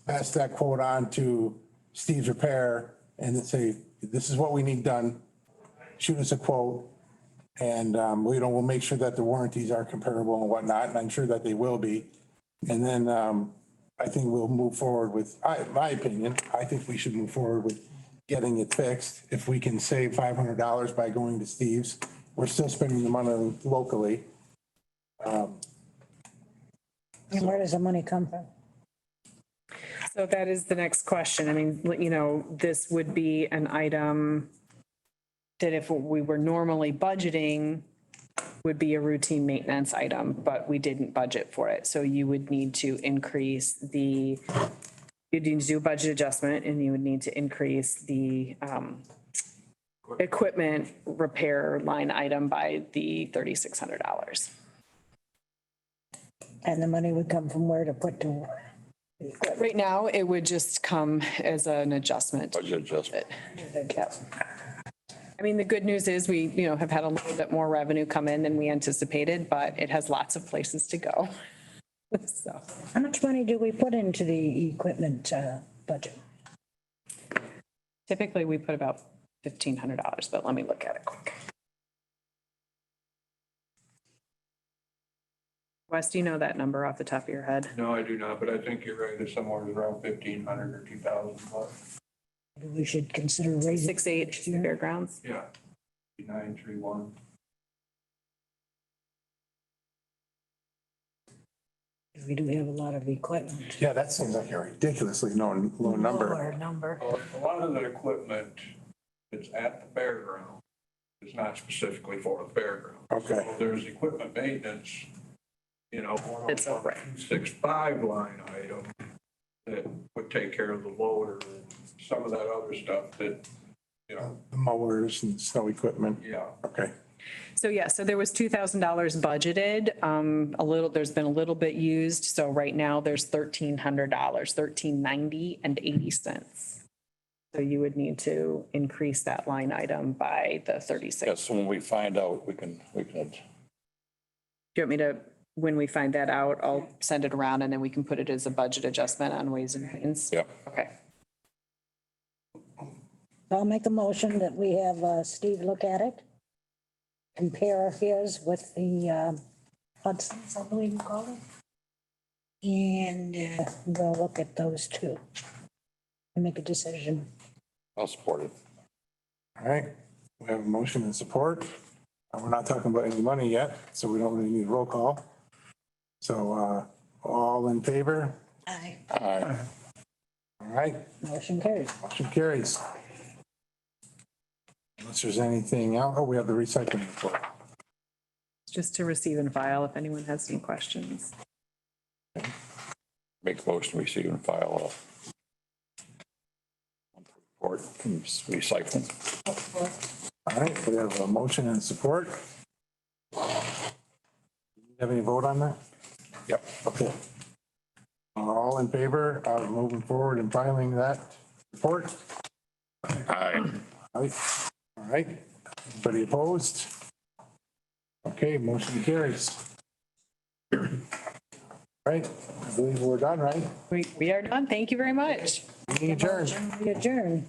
pass that quote on to Steve's Repair and then say, this is what we need done. Shoot us a quote. And, we'll make sure that the warranties are comparable and whatnot, and I'm sure that they will be. And then, I think we'll move forward with, my opinion, I think we should move forward with getting it fixed. If we can save $500 by going to Steve's, we're still spending the money locally. And where does the money come from? So that is the next question. I mean, you know, this would be an item that if we were normally budgeting would be a routine maintenance item, but we didn't budget for it. So you would need to increase you'd need to do a budget adjustment and you would need to increase the equipment repair line item by the $3,600. And the money would come from where to put to? Right now, it would just come as an adjustment. Budget adjustment. Yep. I mean, the good news is we, you know, have had a little bit more revenue come in than we anticipated, but it has lots of places to go. So How much money do we put into the equipment budget? typically we put about $1,500, but let me look at it quick. Wes, do you know that number off the top of your head? No, I do not, but I think you're right. It's somewhere around 1,500 or 2,000 bucks. Maybe we should consider raising. 6.8 fairgrounds. Yeah. 931. We do have a lot of equipment. Yeah, that seems like a ridiculously low number. Lower number. A lot of the equipment that's at the fairground is not specifically for the fairground. Okay. So there's equipment maintenance, you know, It's over. 1.65 line item that would take care of the loader and some of that other stuff that, you know, The mowers and snow equipment. yeah. Okay. So yeah, so there was $2,000 budgeted, there's been a little bit used. So right now there's $1,300, $1,390.80. So you would need to increase that line item by the 36. Yes, so when we find out, we can, Do you want me to, when we find that out, I'll send it around and then we can put it as a budget adjustment on Ways and Means? yeah. Okay. I'll make a motion that we have Steve look at it. Compare his with the Hudson's, I believe you call it. And we'll look at those two and make a decision. I'll support it. All right, we have a motion and support. We're not talking about any money yet, so we don't really need roll call. So, all in favor? Aye. Aye. All right, Motion carries. motion carries. Unless there's anything else, oh, we have the recycling report. Just to receive and file if anyone has any questions. Make a motion, we see and file a report from recycling. All right, we have a motion and support. Have any vote on that? Yep. Okay. All in favor of moving forward and filing that report? Aye. All right, anybody opposed? Okay, motion carries. All right, I believe we're done, right? We are done. Thank you very much. Meeting adjourned. We adjourn.